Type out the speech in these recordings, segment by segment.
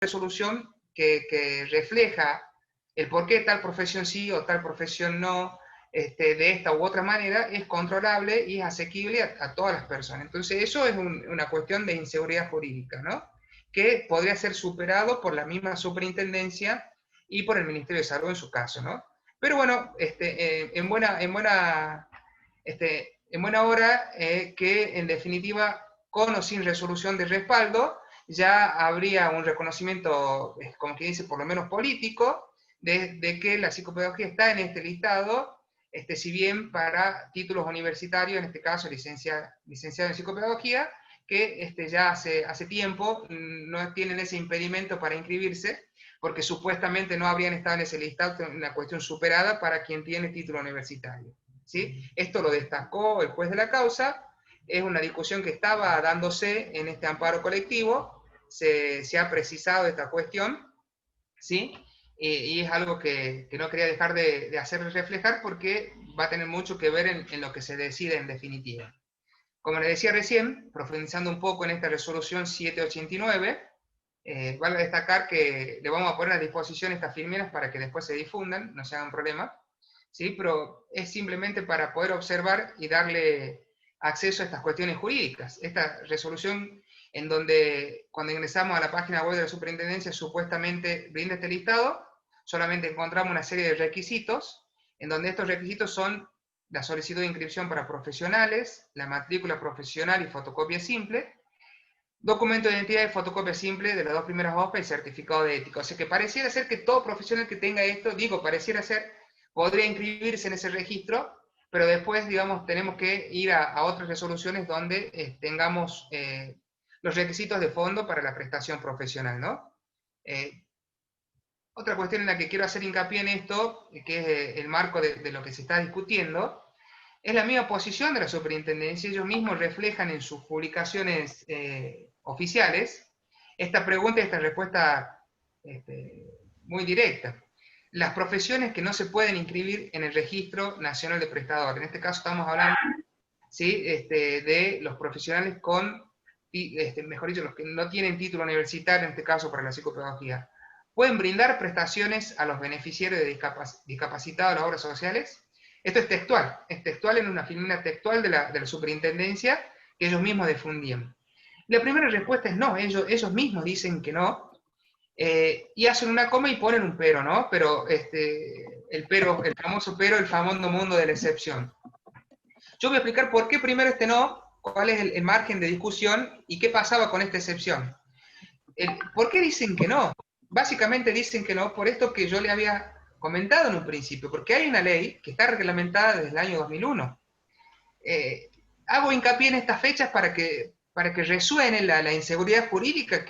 resolución que refleja el por qué tal profesión sí o tal profesión no, de esta u otra manera, es controlable y es asequible a todas las personas. Entonces eso es una cuestión de inseguridad jurídica, ¿no? Que podría ser superado por la misma superintendencia y por el Ministerio de Salud en su caso, ¿no? Pero bueno, en buena hora, que en definitiva, con o sin resolución de respaldo, ya habría un reconocimiento, como que dice, por lo menos político, de que la psicopedagogía está en este listado, si bien para títulos universitarios, en este caso licenciado en psicopedagogía, que ya hace tiempo no tienen ese impedimento para inscribirse, porque supuestamente no habrían estado en ese listado, una cuestión superada para quien tiene título universitario, ¿sí? Esto lo destacó el juez de la causa, es una discusión que estaba dándose en este amparo colectivo, se ha precisado esta cuestión, ¿sí? Y es algo que no quería dejar de hacer reflejar porque va a tener mucho que ver en lo que se decide en definitiva. Como les decía recién, profundizando un poco en esta resolución 789, vale destacar que le vamos a poner a disposición estas filmeras para que después se difundan, no se hagan problema, ¿sí? Pero es simplemente para poder observar y darle acceso a estas cuestiones jurídicas. Esta resolución en donde cuando ingresamos a la página web de la superintendencia supuestamente brinda este listado, solamente encontramos una serie de requisitos, en donde estos requisitos son la solicitud de inscripción para profesionales, la matrícula profesional y fotocopia simple, documento de identidad y fotocopia simple de las dos primeras hojas y certificado de ética. O sea que pareciera ser que todo profesional que tenga esto, pareciera ser, podría inscribirse en ese registro, pero después, digamos, tenemos que ir a otras resoluciones donde tengamos los requisitos de fondo para la prestación profesional, ¿no? Otra cuestión en la que quiero hacer hincapié en esto, que es el marco de lo que se está discutiendo, es la misma posición de la superintendencia. Ellos mismos reflejan en sus publicaciones oficiales esta pregunta y esta respuesta muy directa. Las profesiones que no se pueden inscribir en el Registro Nacional de Prestadores. En este caso estamos hablando, ¿sí? De los profesionales con, mejor dicho, los que no tienen título universitario, en este caso para la psicopedagogía. ¿Pueden brindar prestaciones a los beneficiarios de discapacitados de las obras sociales? Esto es textual en una filmina textual de la superintendencia que ellos mismos difundían. La primera respuesta es no, ellos mismos dicen que no, y hacen una coma y ponen un pero, ¿no? Pero el famoso pero, el famoso mundo de la excepción. Yo voy a explicar por qué primero no, cuál es el margen de discusión y qué pasaba con esta excepción. ¿Por qué dicen que no? Básicamente dicen que no por esto que yo le había comentado en un principio, porque hay una ley que está reglamentada desde el año 2001. Hago hincapié en estas fechas para que resuene la inseguridad jurídica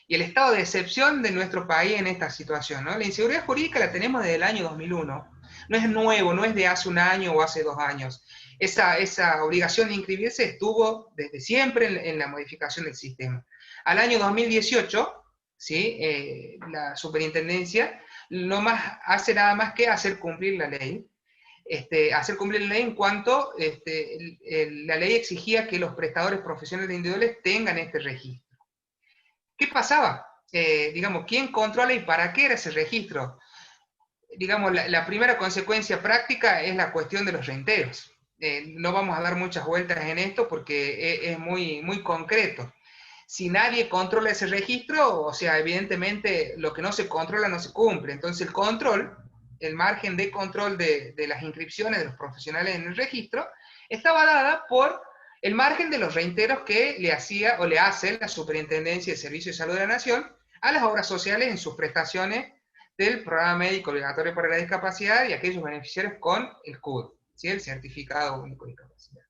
y el estado de excepción de nuestro país en esta situación, ¿no? La inseguridad jurídica la tenemos desde el año 2001. No es nuevo, no es de hace un año o hace 2 años. Esa obligación de inscribirse estuvo desde siempre en la modificación del sistema. Al año 2018, ¿sí? La superintendencia hace nada más que hacer cumplir la ley, hacer cumplir la ley en cuanto la ley exigía que los prestadores profesionales individuales tengan este registro. ¿Qué pasaba? Digamos, ¿quién controla y para qué era ese registro? Digamos, la primera consecuencia práctica es la cuestión de los renteros. No vamos a dar muchas vueltas en esto porque es muy, muy concreto. Si nadie controla ese registro, o sea, evidentemente lo que no se controla no se cumple. Entonces el margen de control de las inscripciones de los profesionales en el registro, estaba dada por el margen de los reintegros que le hacía o le hace la Superintendencia de Servicios de Salud de la Nación a las obras sociales en sus prestaciones del Programa Médico Obligatorio para la Discapacidad y aquellos beneficiarios con el CUD, ¿sí? El Certificado Único de Discapacidad.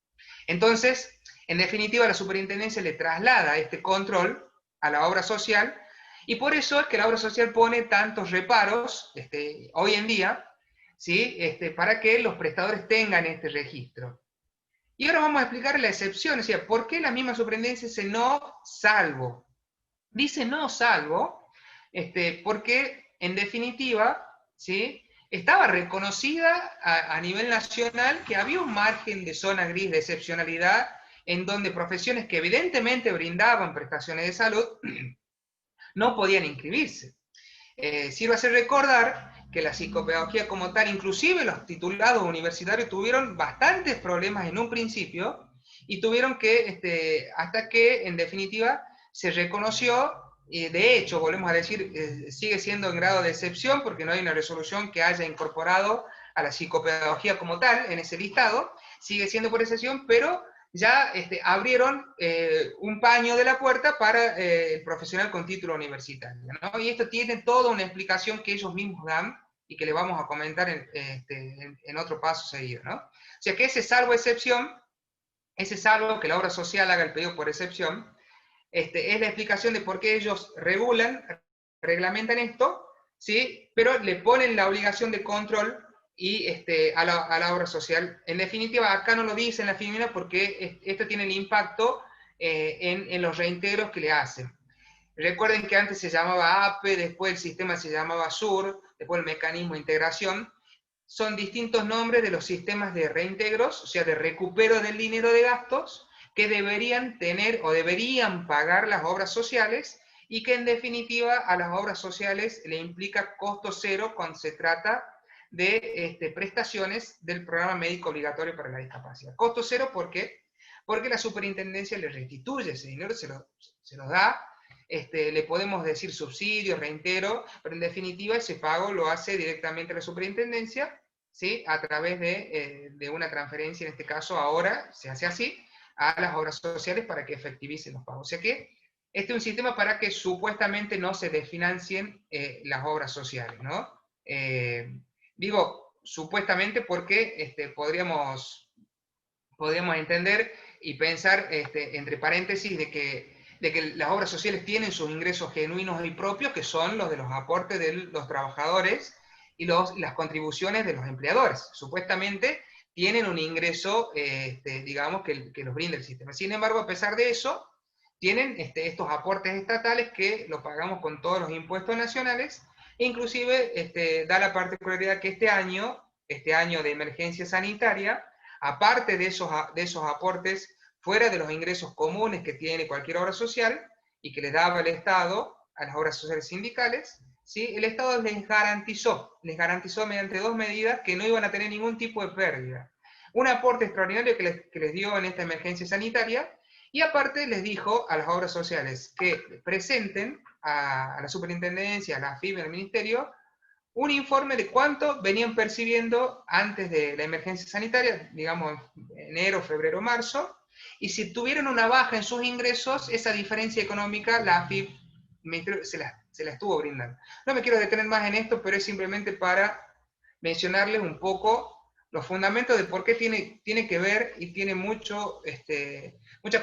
Entonces, en definitiva, la superintendencia le traslada este control a la obra social, y por eso es que la obra social pone tantos reparos hoy en día, ¿sí? Para que los prestadores tengan este registro. Y ahora vamos a explicar la excepción, o sea, ¿por qué la misma superintendencia dice no salvo? Dice no salvo, porque en definitiva, ¿sí? Estaba reconocida a nivel nacional que había un margen de zona gris de excepcionalidad en donde profesiones que evidentemente brindaban prestaciones de salud no podían inscribirse. Sirve hacer recordar que la psicopedagogía como tal, inclusive los titulados universitarios tuvieron bastantes problemas en un principio, y tuvieron que, hasta que en definitiva se reconoció, y de hecho, volvemos a decir, sigue siendo en grado de excepción porque no hay una resolución que haya incorporado a la psicopedagogía como tal en ese listado, sigue siendo por excepción, pero ya abrieron un paño de la puerta para el profesional con título universitario, ¿no? Y esto tiene toda una explicación que ellos mismos dan y que le vamos a comentar en otro paso seguido, ¿no? O sea que ese salvo excepción, ese salvo que la obra social haga el pedido por excepción, es la explicación de por qué ellos reglamentan esto, ¿sí? Pero le ponen la obligación de control y a la obra social. En definitiva, acá no lo dice en la filmina porque esto tiene el impacto en los reintegros que le hacen. Recuerden que antes se llamaba APE, después el sistema se llamaba SUR, después el mecanismo de integración. Son distintos nombres de los sistemas de reintegros, o sea, de recupero del dinero de gastos, que deberían tener o deberían pagar las obras sociales, y que en definitiva a las obras sociales le implica costo cero cuando se trata de prestaciones del programa médico obligatorio para la discapacidad. Costo cero, ¿por qué? Porque la superintendencia le restituye ese dinero, se lo da, le podemos decir subsidio, reintegro, pero en definitiva ese pago lo hace directamente la superintendencia, ¿sí? A través de una transferencia, en este caso ahora se hace así, a las obras sociales para que efectivicen los pagos. O sea que este es un sistema para que supuestamente no se desfinancien las obras sociales, ¿no? Digo supuestamente porque podríamos entender y pensar, entre paréntesis, de que las obras sociales tienen sus ingresos genuinos y propios, que son los de los aportes de los trabajadores y las contribuciones de los empleadores. Supuestamente tienen un ingreso, digamos, que los brinda el sistema. Sin embargo, a pesar de eso, tienen estos aportes estatales que los pagamos con todos los impuestos nacionales, e inclusive da la particularidad que este año de emergencia sanitaria, aparte de esos aportes, fuera de los ingresos comunes que tiene cualquier obra social y que les daba el Estado a las obras sociales sindicales, ¿sí? El Estado les garantizó mediante dos medidas que no iban a tener ningún tipo de pérdida. Un aporte extraordinario que les dio en esta emergencia sanitaria, y aparte les dijo a las obras sociales que presenten a la superintendencia, a la AFIP, al ministerio, un informe de cuánto venían percibiendo antes de la emergencia sanitaria, digamos enero, febrero, marzo, y si tuvieron una baja en sus ingresos, esa diferencia económica la AFIP se la estuvo brindando. No me quiero detener más en esto, pero es simplemente para mencionarles un poco los fundamentos de por qué tiene que ver y tiene mucha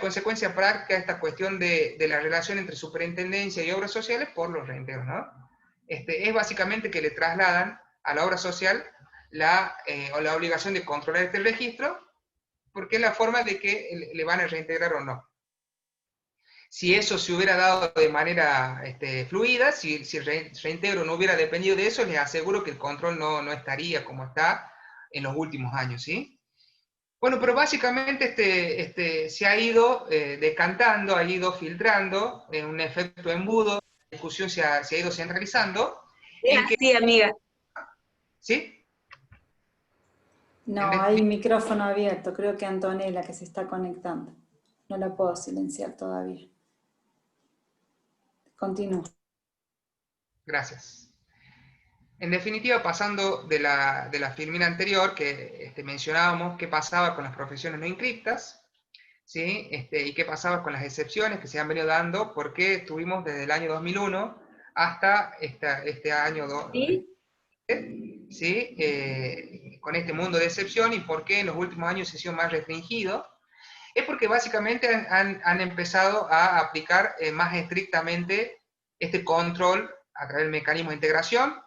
consecuencia práctica esta cuestión de la relación entre superintendencia y obras sociales por los reintegros, ¿no? Es básicamente que le trasladan a la obra social la obligación de controlar este registro, porque es la forma de que le van a reintegrar o no. Si eso se hubiera dado de manera fluida, si el reintegro no hubiera dependido de eso, les aseguro que el control no estaría como está en los últimos años, ¿sí? Bueno, pero básicamente se ha ido decantando, ha ido filtrando en un efecto embudo, la discusión se ha ido centralizando. Sí, amiga. ¿Sí? No, hay micrófono abierto, creo que Antonella que se está conectando. No la puedo silenciar todavía. Continúa. Gracias. En definitiva, pasando de la filmina anterior, que mencionábamos qué pasaba con las profesiones no inscriptas, ¿sí? Y qué pasaba con las excepciones que se han venido dando, porque estuvimos desde el año 2001 hasta este año 2020, ¿sí? Con este mundo de excepción, y por qué en los últimos años se ha sido más restringido. Es porque básicamente han empezado a aplicar más estrictamente este control a través del mecanismo de integración.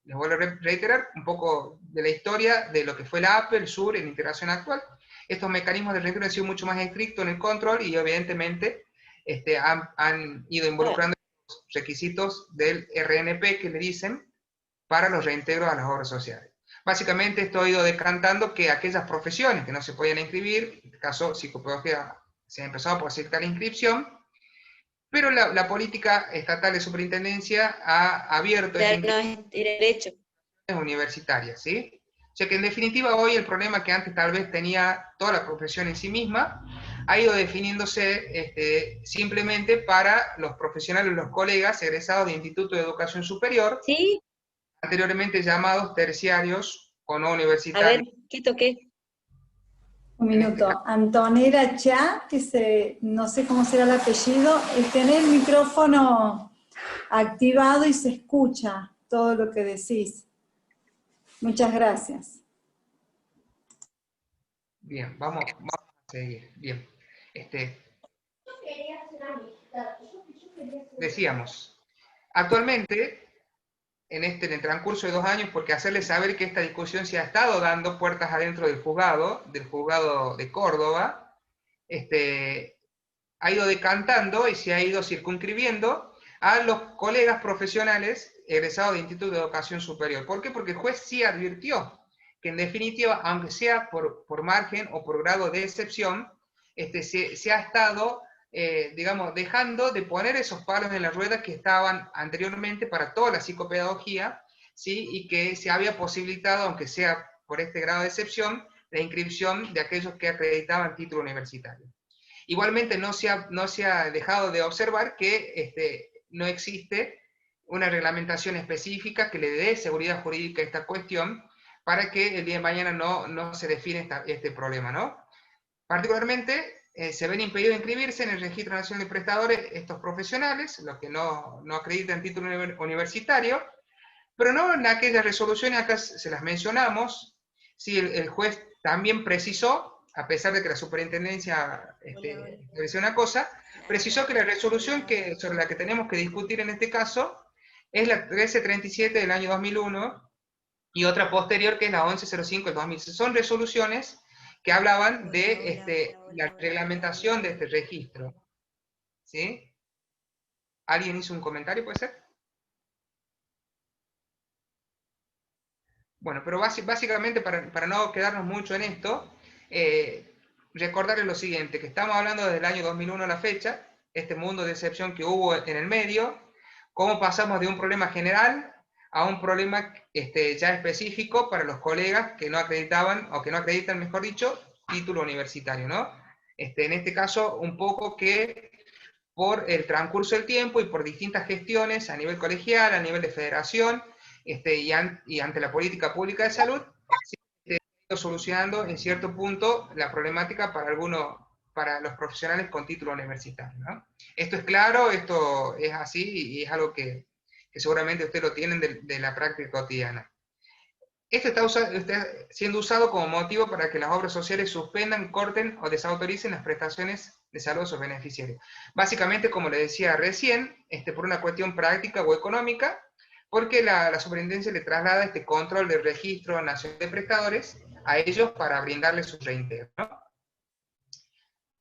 Les vuelvo a reiterar un poco de la historia de lo que fue la APE, el SUR, en la integración actual. Estos mecanismos de reintegro han sido mucho más estrictos en el control y evidentemente han ido involucrando los requisitos del RNP, que le dicen, para los reintegros a las obras sociales. Básicamente esto ha ido decantando que aquellas profesiones que no se podían inscribir, en este caso psicopedagogía, se ha empezado a posibilitar la inscripción, Pero la política estatal de superintendencia ha abierto esta Claro, no es derecho. universitarias, ¿sí? O sea que en definitiva hoy el problema que antes tal vez tenía toda la profesión en sí misma, ha ido definiéndose simplemente para los profesionales, los colegas egresados de Instituto de Educación Superior, ¿Sí? anteriormente llamados terciarios o no A universitarios. ver, ¿qué toqué? Un minuto. Antonella Cha, no sé cómo será el apellido, tenés el micrófono activado y se escucha todo lo que decís. Muchas gracias. Bien, vamos a seguir. Bien. Decíamos, actualmente, en el transcurso de 2 años, porque hacerles saber que esta discusión se ha estado dando puertas adentro del juzgado de Córdoba, ha ido decantando y se ha ido circunscribiendo a los colegas profesionales egresados de Instituto de Educación Superior. ¿Por qué? Porque el juez sí advirtió que en definitiva, aunque sea por margen o por grado de excepción, se ha estado, digamos, dejando de poner esos palos en la rueda que estaban anteriormente para toda la psicopedagogía, ¿sí? Y que se había posibilitado, aunque sea por este grado de excepción, la inscripción de aquellos que acreditaban título universitario. Igualmente no se ha dejado de observar que no existe una reglamentación específica que le dé seguridad jurídica a esta cuestión para que el día de mañana no se define este problema, ¿no? Particularmente, se ven impedidos de inscribirse en el Registro Nacional de Prestadores estos profesionales, los que no acreditan título universitario, pero no en aquellas resoluciones, acá se las mencionamos, sí, el juez también precisó, a pesar de que la superintendencia estableció una cosa, precisó que la resolución sobre la que tenemos que discutir en este caso es la 1337 del año 2001 y otra posterior que es la 1105 del 2006. Son resoluciones que hablaban de la reglamentación de este registro. ¿Sí? ¿Alguien hizo un comentario, puede ser? Bueno, pero básicamente para no quedarnos mucho en esto, recordarles lo siguiente, que estamos hablando desde el año 2001 a la fecha, este mundo de excepción que hubo en el medio, cómo pasamos de un problema general a un problema ya específico para los colegas que no acreditaban, o que no acreditan, mejor dicho, título universitario, ¿no? En este caso, un poco que por el transcurso del tiempo y por distintas gestiones a nivel colegial, a nivel de federación, y ante la política pública de salud, se ha ido solucionando en cierto punto la problemática para los profesionales con título universitario, ¿no? Esto es claro, esto es así y es algo que seguramente ustedes lo tienen de la práctica cotidiana. Esto está siendo usado como motivo para que las obras sociales suspendan, corten o desautoricen las prestaciones de salud a sus beneficiarios. Básicamente, como les decía recién, por una cuestión práctica o económica, porque la superintendencia le traslada este control del registro nacional de prestadores a ellos para brindarles su reintegro, ¿no?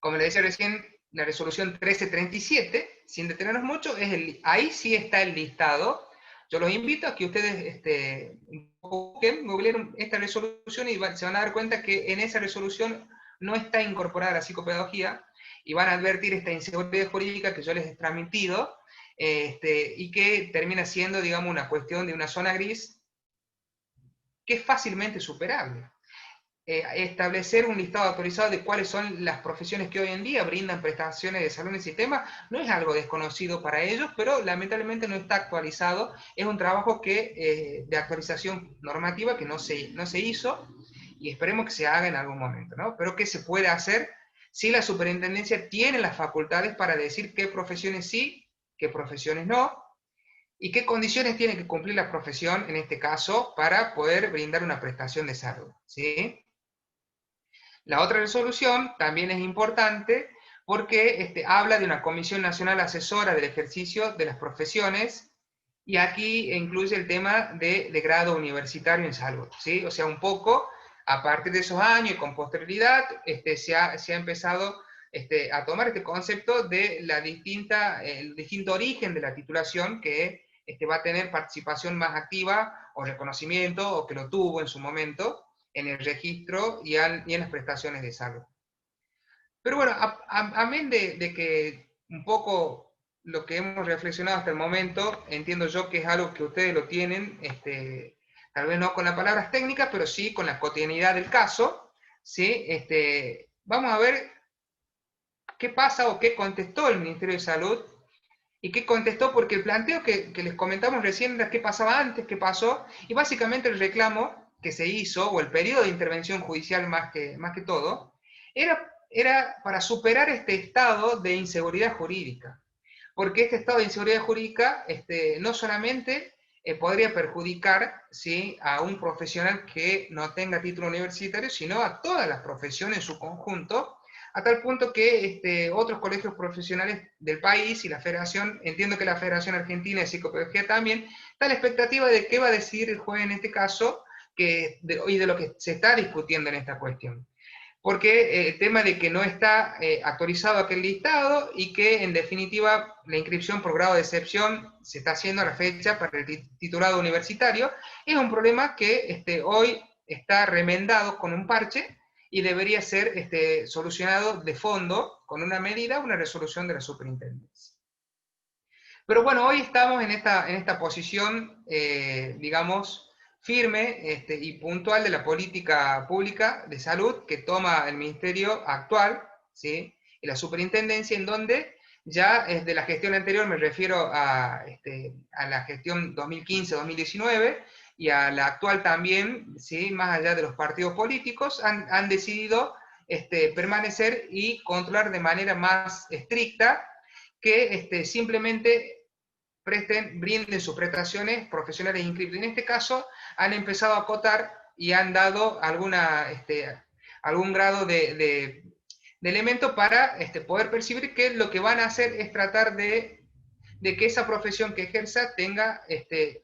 Como les decía recién, la resolución 1337, sin detenernos mucho, ahí sí está el listado. Yo los invito a que ustedes googleen esta resolución y se van a dar cuenta que en esa resolución no está incorporada la psicopedagogía y van a advertir esta inseguridad jurídica que yo les he transmitido y que termina siendo, digamos, una cuestión de una zona gris que es fácilmente superable. Establecer un listado autorizado de cuáles son las profesiones que hoy en día brindan prestaciones de salud en el sistema no es algo desconocido para ellos, pero lamentablemente no está actualizado. Es un trabajo de actualización normativa que no se hizo y esperemos que se haga en algún momento, ¿no? Pero que se puede hacer si la superintendencia tiene las facultades para decir qué profesiones sí, qué profesiones no, y qué condiciones tiene que cumplir la profesión, en este caso, para poder brindar una prestación de salud, ¿sí? La otra resolución también es importante porque habla de una Comisión Nacional Asesora del Ejercicio de las Profesiones y aquí incluye el tema de grado universitario en salud, ¿sí? O sea, un poco a partir de esos años y con posterioridad se ha empezado a tomar este concepto de el distinto origen de la titulación que va a tener participación más activa o reconocimiento o que lo tuvo en su momento en el registro y en las prestaciones de salud. Pero bueno, amén de que un poco lo que hemos reflexionado hasta el momento, entiendo yo que es algo que ustedes lo tienen, tal vez no con las palabras técnicas, pero sí con la cotidianidad del caso, ¿sí? Vamos a ver qué pasa o qué contestó el Ministerio de Salud, y qué contestó, porque el planteo que les comentamos recién era qué pasaba antes, qué pasó, y básicamente el reclamo que se hizo, o el periodo de intervención judicial más que todo, era para superar este estado de inseguridad jurídica. Porque este estado de inseguridad jurídica no solamente podría perjudicar, ¿sí?, a un profesional que no tenga título universitario, sino a todas las profesiones en su conjunto, a tal punto que otros colegios profesionales del país y la federación, entiendo que la Federación Argentina de Psicopedagogía también, está a la expectativa de qué va a decidir el juez en este caso, y de lo que se está discutiendo en esta cuestión. Porque el tema de que no está actualizado aquel listado, y que en definitiva la inscripción por grado de excepción se está haciendo a la fecha para el titulado universitario, es un problema que hoy está remendado con un parche, y debería ser solucionado de fondo con una medida, una resolución de la superintendencia. Pero bueno, hoy estamos en esta posición, digamos, firme y puntual de la política pública de salud que toma el ministerio actual, ¿sí?, y la superintendencia, en donde ya es de la gestión anterior, me refiero a la gestión 2015-2019, y a la actual también, ¿sí?, más allá de los partidos políticos, han decidido permanecer y controlar de manera más estricta, que simplemente brinden sus prestaciones profesionales inscriptas. En este caso, han empezado a acotar y han dado algún grado de elemento para poder percibir que lo que van a hacer es tratar de que esa profesión que ejerza tenga,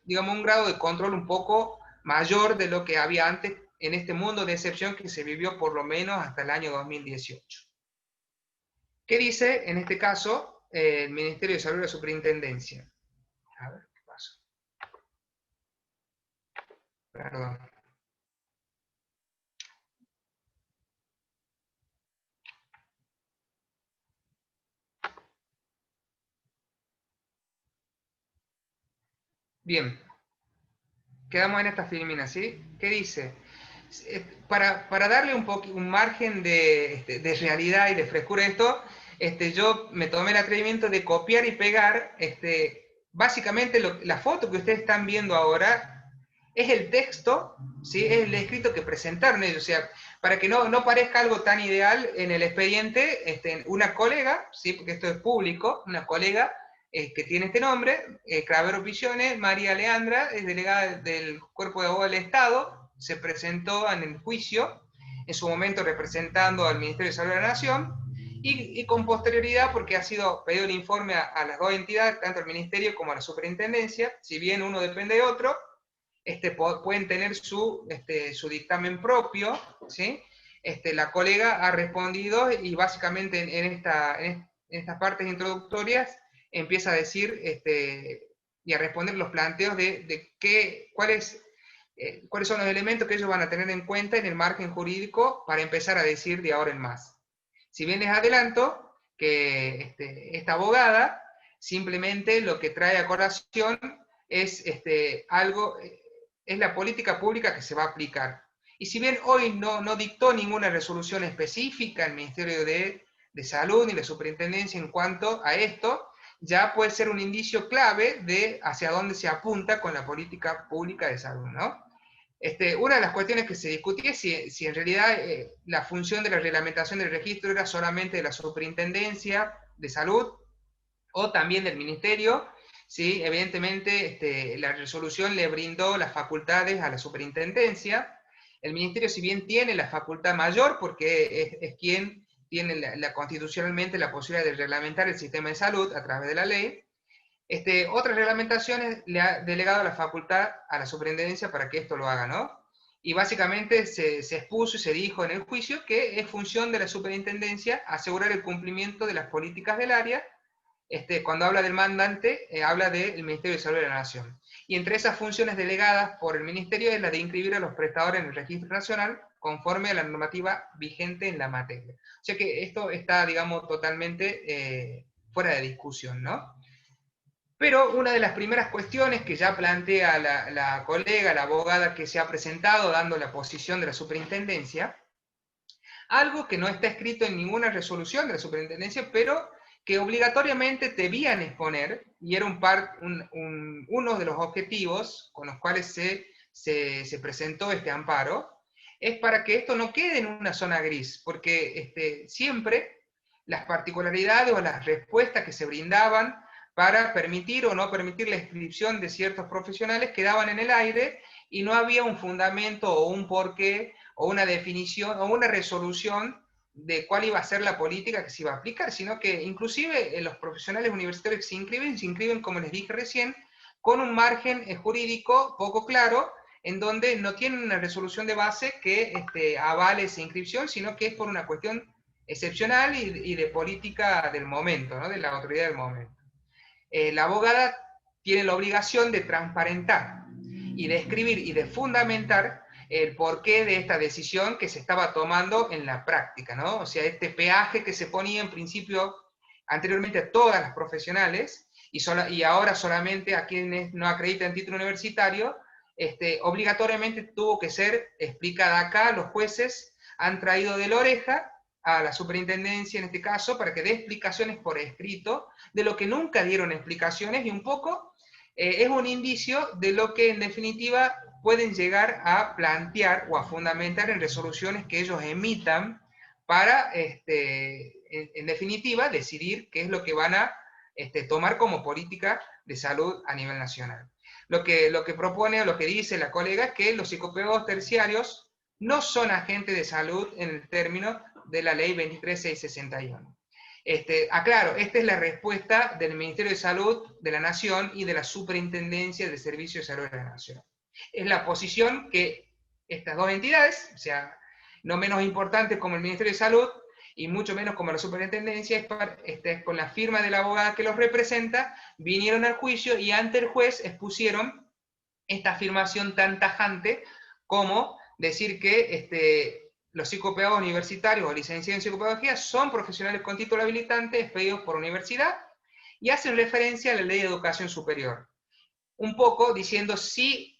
digamos, un grado de control un poco mayor de lo que había antes en este mundo de excepción que se vivió por lo menos hasta el año 2018. ¿Qué dice, en este caso, el Ministerio de Salud y la Superintendencia? A ver, ¿qué pasó? Perdón. Bien. Quedamos en esta filmina, ¿sí? ¿Qué dice? Para darle un margen de realidad y de frescura a esto, yo me tomé el atrevimiento de copiar y pegar, básicamente la foto que ustedes están viendo ahora es el texto, ¿sí?, es el escrito que presentaron ellos, o sea, para que no parezca algo tan ideal en el expediente, una colega, ¿sí?, porque esto es público, una colega que tiene este nombre, Cravero Pisiones, María Leandra, es delegada del Cuerpo de Abogados del Estado, se presentó en el juicio, en su momento representando al Ministerio de Salud de la Nación, y con posterioridad, porque ha sido pedido el informe a las dos entidades, tanto al Ministerio como a la Superintendencia, si bien uno depende de otro, pueden tener su dictamen propio, ¿sí? La colega ha respondido, y básicamente en estas partes introductorias empieza a decir y a responder los planteos de cuáles son los elementos que ellos van a tener en cuenta en el margen jurídico para empezar a decir de ahora en más. Si bien les adelanto que esta abogada simplemente lo que trae a colación es es la política pública que se va a aplicar. Y si bien hoy no dictó ninguna resolución específica el Ministerio de Salud ni la Superintendencia en cuanto a esto, ya puede ser un indicio clave de hacia dónde se apunta con la política pública de salud, ¿no? Una de las cuestiones que se discutía es si en realidad la función de la reglamentación del registro era solamente de la Superintendencia de Salud o también del Ministerio. ¿Sí? Evidentemente la resolución le brindó las facultades a la Superintendencia. El Ministerio, si bien tiene la facultad mayor, porque es quien tiene constitucionalmente la posibilidad de reglamentar el sistema de salud a través de la ley, otras reglamentaciones le ha delegado la facultad a la Superintendencia para que esto lo haga, ¿no? Y básicamente se expuso y se dijo en el juicio que es función de la Superintendencia asegurar el cumplimiento de las políticas del área. Cuando habla del mandante, habla del Ministerio de Salud de la Nación. Y entre esas funciones delegadas por el Ministerio es la de inscribir a los prestadores en el Registro Nacional conforme a la normativa vigente en la materia. O sea que esto está, digamos, totalmente fuera de discusión, ¿no? Pero una de las primeras cuestiones que ya plantea la colega, la abogada que se ha presentado dando la posición de la superintendencia, algo que no está escrito en ninguna resolución de la superintendencia, pero que obligatoriamente debían exponer, y era uno de los objetivos con los cuales se presentó este amparo, es para que esto no quede en una zona gris, porque siempre las particularidades o las respuestas que se brindaban para permitir o no permitir la inscripción de ciertos profesionales quedaban en el aire y no había un fundamento o un porqué o una definición o una resolución de cuál iba a ser la política que se iba a aplicar, sino que inclusive los profesionales universitarios que se inscriben, como les dije recién, con un margen jurídico poco claro, en donde no tienen una resolución de base que avale esa inscripción, sino que es por una cuestión excepcional y de política del momento, ¿no? De la autoridad del momento. La abogada tiene la obligación de transparentar y de escribir y de fundamentar el porqué de esta decisión que se estaba tomando en la práctica, ¿no? O sea, este peaje que se ponía en principio anteriormente a todas las profesionales y ahora solamente a quienes no acreditan título universitario, obligatoriamente tuvo que ser explicada acá. Los jueces han traído de la oreja a la superintendencia en este caso para que dé explicaciones por escrito de lo que nunca dieron explicaciones, y un poco es un indicio de lo que en definitiva pueden llegar a plantear o a fundamentar en resoluciones que ellos emitan para, en definitiva, decidir qué es lo que van a tomar como política de salud a nivel nacional. Lo que propone o lo que dice la colega es que los psicopedagogos terciarios no son agentes de salud en el término de la ley 23661. Aclaro, esta es la respuesta del Ministerio de Salud de la Nación y de la Superintendencia del Servicio de Salud de la Nación. Es la posición que estas dos entidades, o sea, no menos importantes como el Ministerio de Salud y mucho menos como la Superintendencia, con la firma de la abogada que los representa, vinieron al juicio y ante el juez expusieron esta afirmación tan tajante como decir que los psicopedagogos universitarios o licenciados en psicopedagogía son profesionales con título habilitante expedidos por universidad, y hacen referencia a la Ley de Educación Superior. Un poco diciendo sí,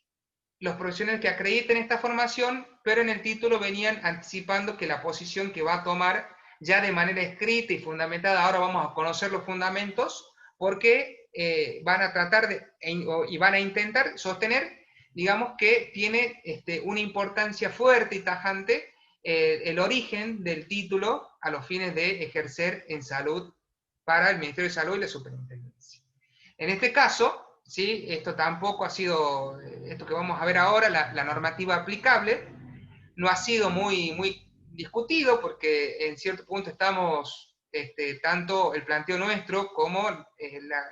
los profesionales que acrediten esta formación, pero en el título venían anticipando que la posición que va a tomar ya de manera escrita y fundamentada, ahora vamos a conocer los fundamentos, porque van a tratar y van a intentar sostener, digamos, que tiene una importancia fuerte y tajante el origen del título a los fines de ejercer en salud para el Ministerio de Salud y la Superintendencia. En este caso, ¿sí? Esto tampoco ha sido, esto que vamos a ver ahora, la normativa aplicable, no ha sido muy discutido, porque en cierto punto estamos, tanto el planteo nuestro como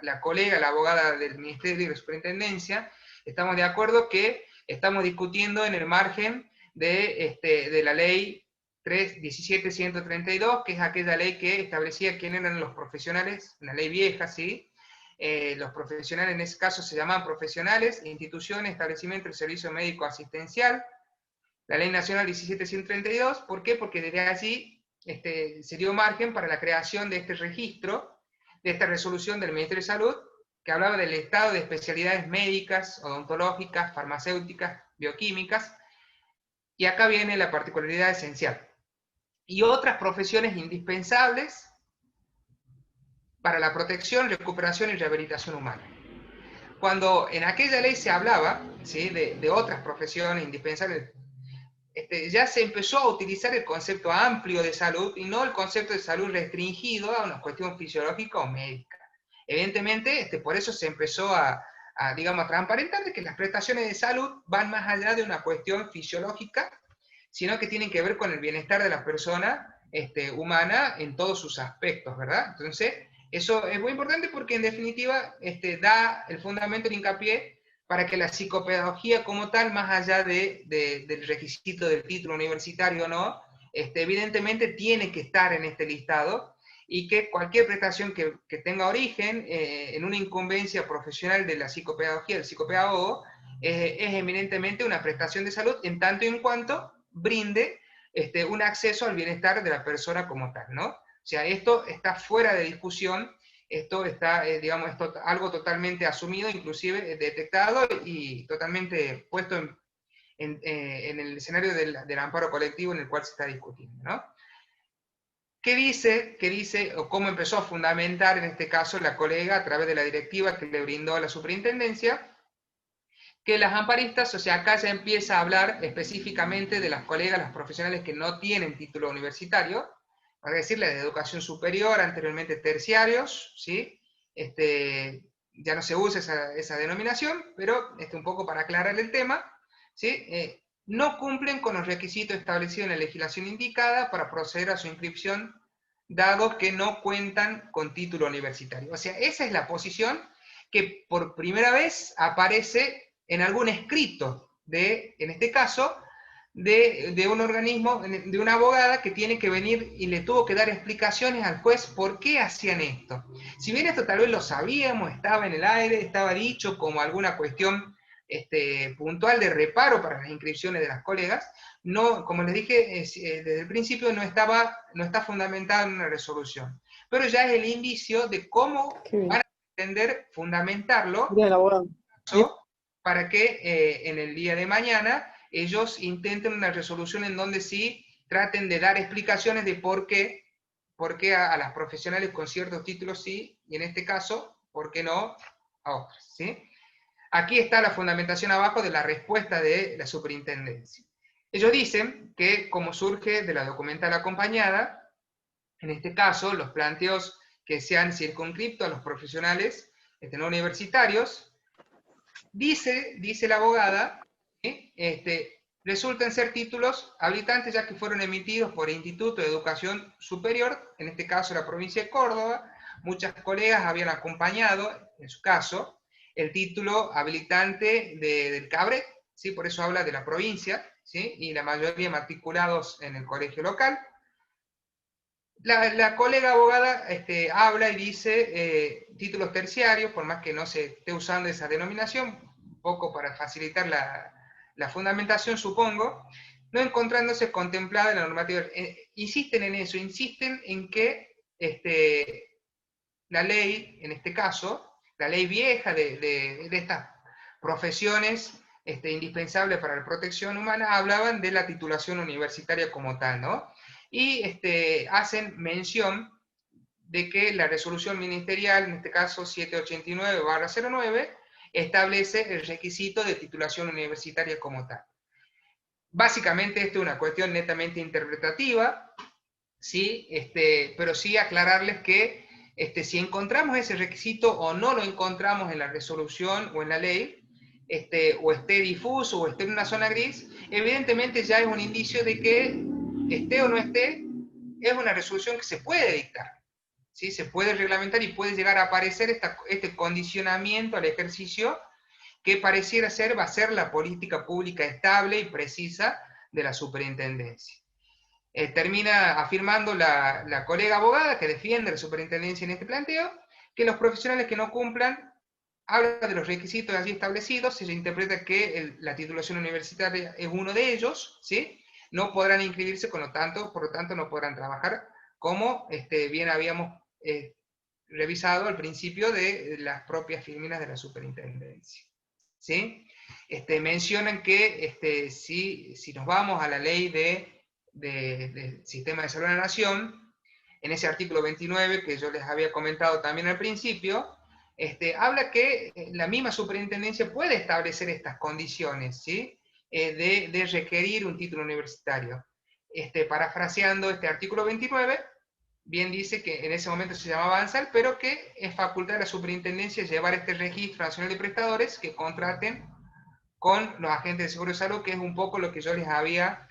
la colega, la abogada del Ministerio de la Superintendencia, estamos de acuerdo que estamos discutiendo en el margen de la ley 3.17.132, que es aquella ley que establecía quiénes eran los profesionales, una ley vieja, ¿sí? Los profesionales en ese caso se llamaban profesionales, instituciones, establecimiento del servicio médico asistencial. La Ley Nacional 17.132, ¿por qué? Porque desde allí se dio margen para la creación de este registro, de esta resolución del Ministerio de Salud, que hablaba del estado de especialidades médicas, odontológicas, farmacéuticas, bioquímicas, y acá viene la particularidad esencial. Y otras profesiones indispensables para la protección, recuperación y rehabilitación humana. Cuando en aquella ley se hablaba, ¿sí?, de otras profesiones indispensables, ya se empezó a utilizar el concepto amplio de salud y no el concepto de salud restringido a una cuestión fisiológica o médica. Evidentemente, por eso se empezó digamos, a transparentar de que las prestaciones de salud van más allá de una cuestión fisiológica, sino que tienen que ver con el bienestar de la persona humana en todos sus aspectos, ¿verdad? Entonces, eso es muy importante porque en definitiva da el fundamento, el hincapié para que la psicopedagogía como tal, más allá del requisito del título universitario o no, evidentemente tiene que estar en este listado, y que cualquier prestación que tenga origen en una incumbencia profesional de la psicopedagogía, del psicopedagogo, es eminentemente una prestación de salud en tanto y en cuanto brinde un acceso al bienestar de la persona como tal, ¿no? O sea, esto está fuera de discusión, esto está, digamos, algo totalmente asumido, inclusive detectado y totalmente puesto en el escenario del amparo colectivo en el cual se está discutiendo, ¿no? ¿Qué dice, o cómo empezó a fundamentar en este caso la colega a través de la directiva que le brindó a la superintendencia? Que las amparistas, o sea, acá ya empieza a hablar específicamente de las colegas, las profesionales que no tienen título universitario, para decirle de educación superior, anteriormente terciarios, ¿sí? Ya no se usa esa denominación, pero un poco para aclarar el tema, ¿sí? No cumplen con los requisitos establecidos en la legislación indicada para proceder a su inscripción, dado que no cuentan con título universitario. O sea, esa es la posición que por primera vez aparece en algún escrito en este caso, de un organismo, de una abogada que tiene que venir y le tuvo que dar explicaciones al juez por qué hacían esto. Si bien esto tal vez lo sabíamos, estaba en el aire, estaba dicho como alguna cuestión puntual de reparo para las inscripciones de las colegas, no, como les dije desde el principio, no está fundamentado en una resolución. Pero ya es el indicio de cómo van a pretender fundamentarlo para que en el día de mañana ellos intenten una resolución en donde sí traten de dar explicaciones de por qué a las profesionales con ciertos títulos sí, y en este caso, por qué no a otras, ¿sí? Aquí está la fundamentación abajo de la respuesta de la superintendencia. Ellos dicen que, como surge de la documental acompañada, en este caso, los planteos que se han circunscrito a los profesionales no universitarios, dice la abogada, resultan ser títulos habilitantes ya que fueron emitidos por el Instituto de Educación Superior, en este caso la provincia de Córdoba. Muchas colegas habían acompañado, en su caso, el título habilitante del CABREC, ¿sí? Por eso habla de la provincia, ¿sí? Y la mayoría matriculados en el colegio local. La colega abogada habla y dice títulos terciarios, por más que no se esté usando esa denominación, un poco para facilitar la fundamentación, supongo, no encontrándose contemplada en la normativa. Insisten en eso, insisten en que la ley, en este caso, la ley vieja de estas profesiones indispensables para la protección humana, hablaban de la titulación universitaria como tal, ¿no? Y hacen mención de que la resolución ministerial, en este caso 789/09, establece el requisito de titulación universitaria como tal. Básicamente esto es una cuestión netamente interpretativa, ¿sí? Pero sí aclararles que si encontramos ese requisito o no lo encontramos en la resolución o en la ley, o esté difuso o esté en una zona gris, evidentemente ya es un indicio de que esté o no esté, es una resolución que se puede dictar, ¿sí? Se puede reglamentar y puede llegar a aparecer este condicionamiento al ejercicio que pareciera ser va a ser la política pública estable y precisa de la superintendencia. Termina afirmando la colega abogada que defiende la superintendencia en este planteo, que los profesionales que no cumplan, habla de los requisitos allí establecidos, se interpreta que la titulación universitaria es uno de ellos, ¿sí? No podrán inscribirse, por lo tanto no podrán trabajar, como bien habíamos revisado al principio de las propias filinas de la superintendencia, ¿sí? Mencionan que si nos vamos a la ley del Sistema de Salud de la Nación, en ese artículo 29 que yo les había comentado también al principio, habla que la misma superintendencia puede establecer estas condiciones, ¿sí? De requerir un título universitario. Parafraseando este artículo 29, bien dice que en ese momento se llamaba ANSAL, pero que es facultad de la superintendencia llevar este registro nacional de prestadores que contraten con los agentes de seguro de salud, que es un poco lo que yo les había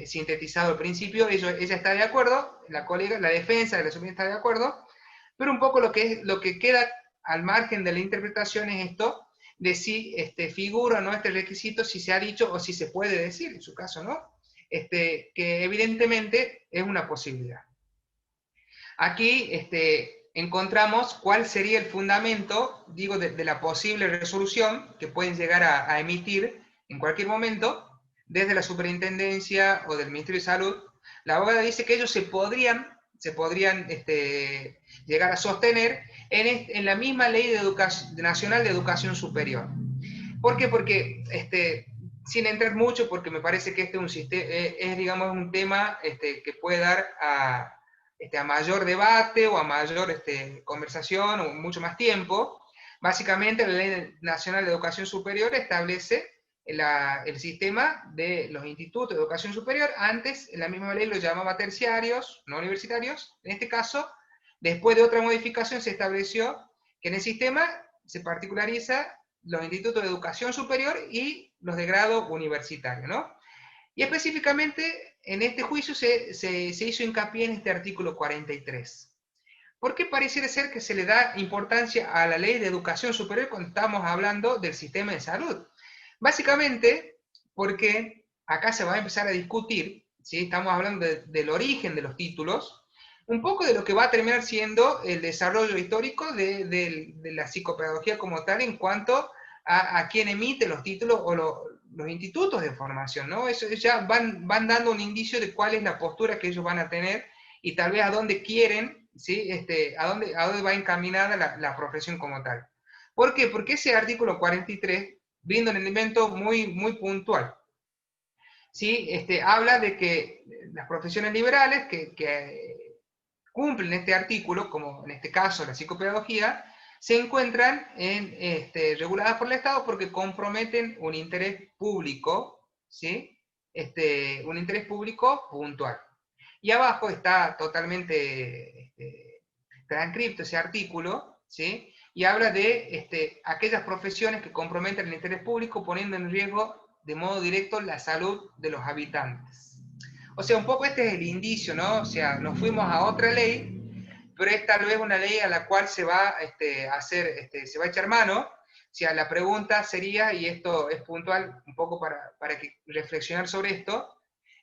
sintetizado al principio. Ella está de acuerdo, la colega, la defensa de la superintendencia está de acuerdo, pero un poco lo que queda al margen de la interpretación es esto, de si figura o no este requisito, si se ha dicho o si se puede decir, en su caso, ¿no? Que evidentemente es una posibilidad. Aquí encontramos cuál sería el fundamento, digo, de la posible resolución que pueden llegar a emitir en cualquier momento, desde la superintendencia o del Ministerio de Salud. La abogada dice que ellos se podrían se podrían llegar a sostener en la misma Ley Nacional de Educación Superior. ¿Por qué? Porque, sin entrar mucho, porque me parece que es digamos, un tema que puede dar a mayor debate o a mayor conversación o mucho más tiempo. Básicamente, la Ley Nacional de Educación Superior establece el sistema de los institutos de educación superior. Antes, en la misma ley lo llamaba terciarios, no universitarios. En este caso, después de otra modificación, se estableció que en el sistema se particulariza los institutos de educación superior y los de grado universitario, ¿no? Y específicamente, en este juicio se hizo hincapié en este artículo 43. ¿Por qué pareciera ser que se le da importancia a la ley de educación superior cuando estamos hablando del sistema de salud? Básicamente, porque acá se va a empezar a discutir, ¿sí? Estamos hablando del origen de los títulos, un poco de lo que va a terminar siendo el desarrollo histórico de la psicopedagogía como tal en cuanto a quién emite los títulos o los institutos de formación, ¿no? Eso ya van dando un indicio de cuál es la postura que ellos van a tener y tal vez a dónde quieren, ¿sí? A dónde va encaminada la profesión como tal. ¿Por qué? Porque ese artículo 43 brinda un elemento muy, muy puntual. ¿Sí? Habla de que las profesiones liberales que cumplen este artículo, como en este caso la psicopedagogía, se encuentran reguladas por el Estado porque comprometen un interés público, ¿sí? Un interés público puntual. Y abajo está totalmente transcripto ese artículo, ¿sí? Y habla de aquellas profesiones que comprometen el interés público poniendo en riesgo de modo directo la salud de los habitantes. O sea, un poco este es el indicio, ¿no? O sea, nos fuimos a otra ley, pero es tal vez una ley a la cual se va se va a echar mano. O sea, la pregunta sería, y esto es puntual un poco para reflexionar sobre esto,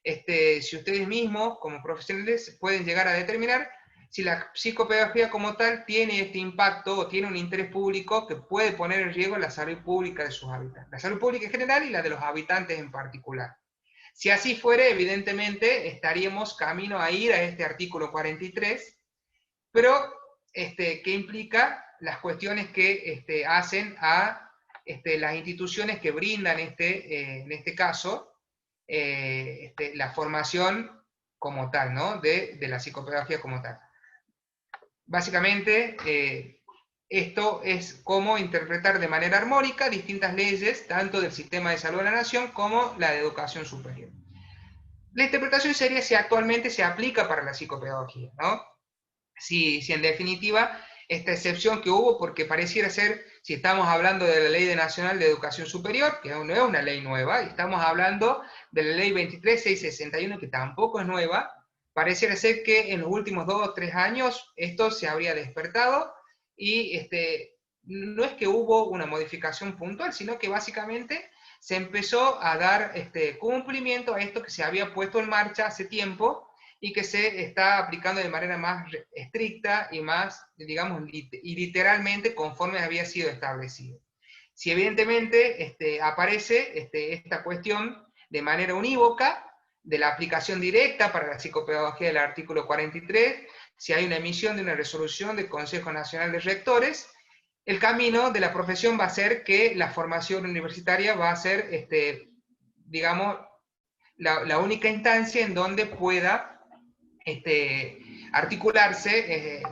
si ustedes mismos, como profesionales, pueden llegar a determinar si la psicopedagogía como tal tiene este impacto o tiene un interés público que puede poner en riesgo la salud pública de sus habitantes. La salud pública en general y la de los habitantes en particular. Si así fuere, evidentemente estaríamos camino a ir a este artículo 43, pero que implica las cuestiones que hacen a las instituciones que brindan en este caso la formación como tal, ¿no? de la psicopedagogía como tal. Básicamente, esto es cómo interpretar de manera armónica distintas leyes, tanto del sistema de salud de la nación como la de educación superior. La interpretación sería si actualmente se aplica para la psicopedagogía, ¿no? Si en definitiva esta excepción que hubo, porque pareciera ser, si estamos hablando de la Ley Nacional de Educación Superior, que no es una ley nueva, y estamos hablando de la Ley 23.661, que tampoco es nueva, pareciera ser que en los últimos 2 o 3 años esto se habría despertado y no es que hubo una modificación puntual, sino que básicamente se empezó a dar cumplimiento a esto que se había puesto en marcha hace tiempo y que se está aplicando de manera más estricta y más, digamos, y literalmente conforme había sido establecido. Si evidentemente aparece esta cuestión de manera unívoca, de la aplicación directa para la psicopedagogía del artículo 43, si hay una emisión de una resolución del Consejo Nacional de Rectores, el camino de la profesión va a ser que la formación universitaria va a ser, digamos, la única instancia en donde pueda articularse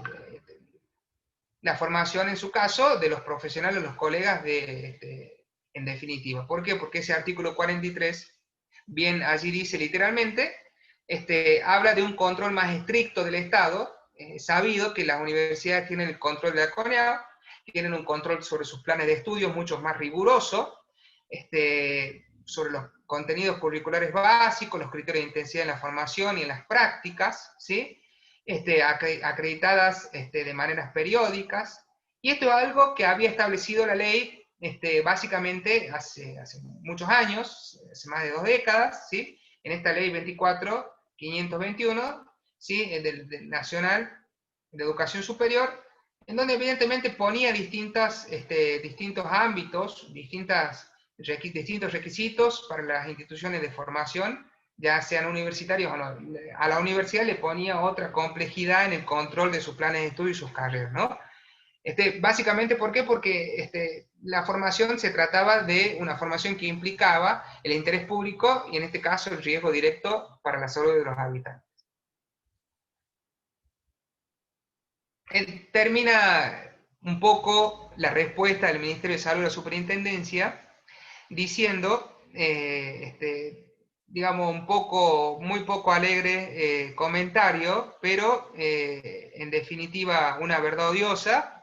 la formación, en su caso, de los profesionales, los colegas, en definitiva. ¿Por qué? Porque ese artículo 43, bien allí dice literalmente, habla de un control más estricto del Estado, sabido que las universidades tienen el control de la CONEA, tienen un control sobre sus planes de estudios mucho más riguroso, sobre los contenidos curriculares básicos, los criterios de intensidad en la formación y en las prácticas, ¿sí? Acreditadas de maneras periódicas, y esto es algo que había establecido la ley básicamente hace muchos años, hace más de 2 décadas, ¿sí? En esta ley 24.521, ¿sí? del Nacional de Educación Superior, en donde evidentemente ponía distintos ámbitos, distintos requisitos para las instituciones de formación ya sean universitarios o no. A la universidad le ponía otra complejidad en el control de sus planes de estudio y sus carreras, ¿no? Básicamente, ¿por qué? Porque la formación se trataba de una formación que implicaba el interés público y en este caso el riesgo directo para la salud de los habitantes. Termina un poco la respuesta del Ministerio de Salud a la Superintendencia diciendo, digamos, muy poco alegre comentario, pero en definitiva una verdad odiosa,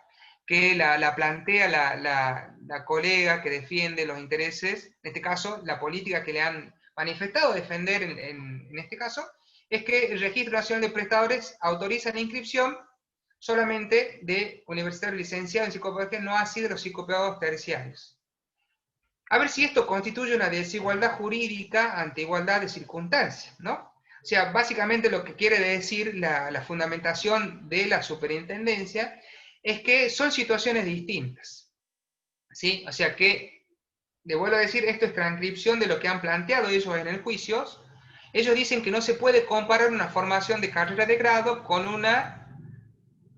que la plantea la colega que defiende los intereses, en este caso, la política que le han manifestado defender en este caso, es que el Registro Nacional de Prestadores autoriza la inscripción solamente de universitarios licenciados en psicopedagogía, no así de los psicopedagogos terciarios. A ver si esto constituye una desigualdad jurídica ante igualdad de circunstancias, ¿no? O sea, básicamente lo que quiere decir la fundamentación de la superintendencia es que son situaciones distintas, ¿sí? O sea que, le vuelvo a decir, esto es transcripción de lo que han planteado ellos en el juicio. Ellos dicen que no se puede comparar una formación de carrera de grado con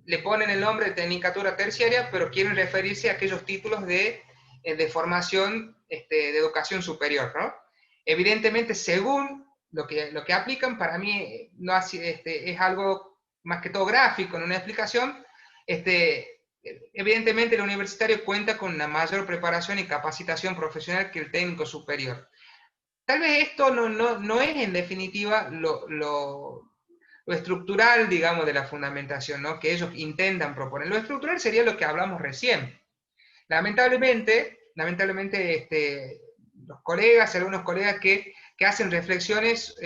le ponen el nombre de tecnicatura terciaria, pero quieren referirse a aquellos títulos de formación de educación superior, ¿no? Evidentemente, según lo que aplican, para mí no es algo más que todo gráfico, en una explicación. Evidentemente el universitario cuenta con una mayor preparación y capacitación profesional que el técnico superior. Tal vez esto no es en definitiva lo estructural, digamos, de la fundamentación, ¿no? Que ellos intentan proponer. Lo estructural sería lo que hablamos recién. Lamentablemente los colegas, algunos colegas que hacen reflexiones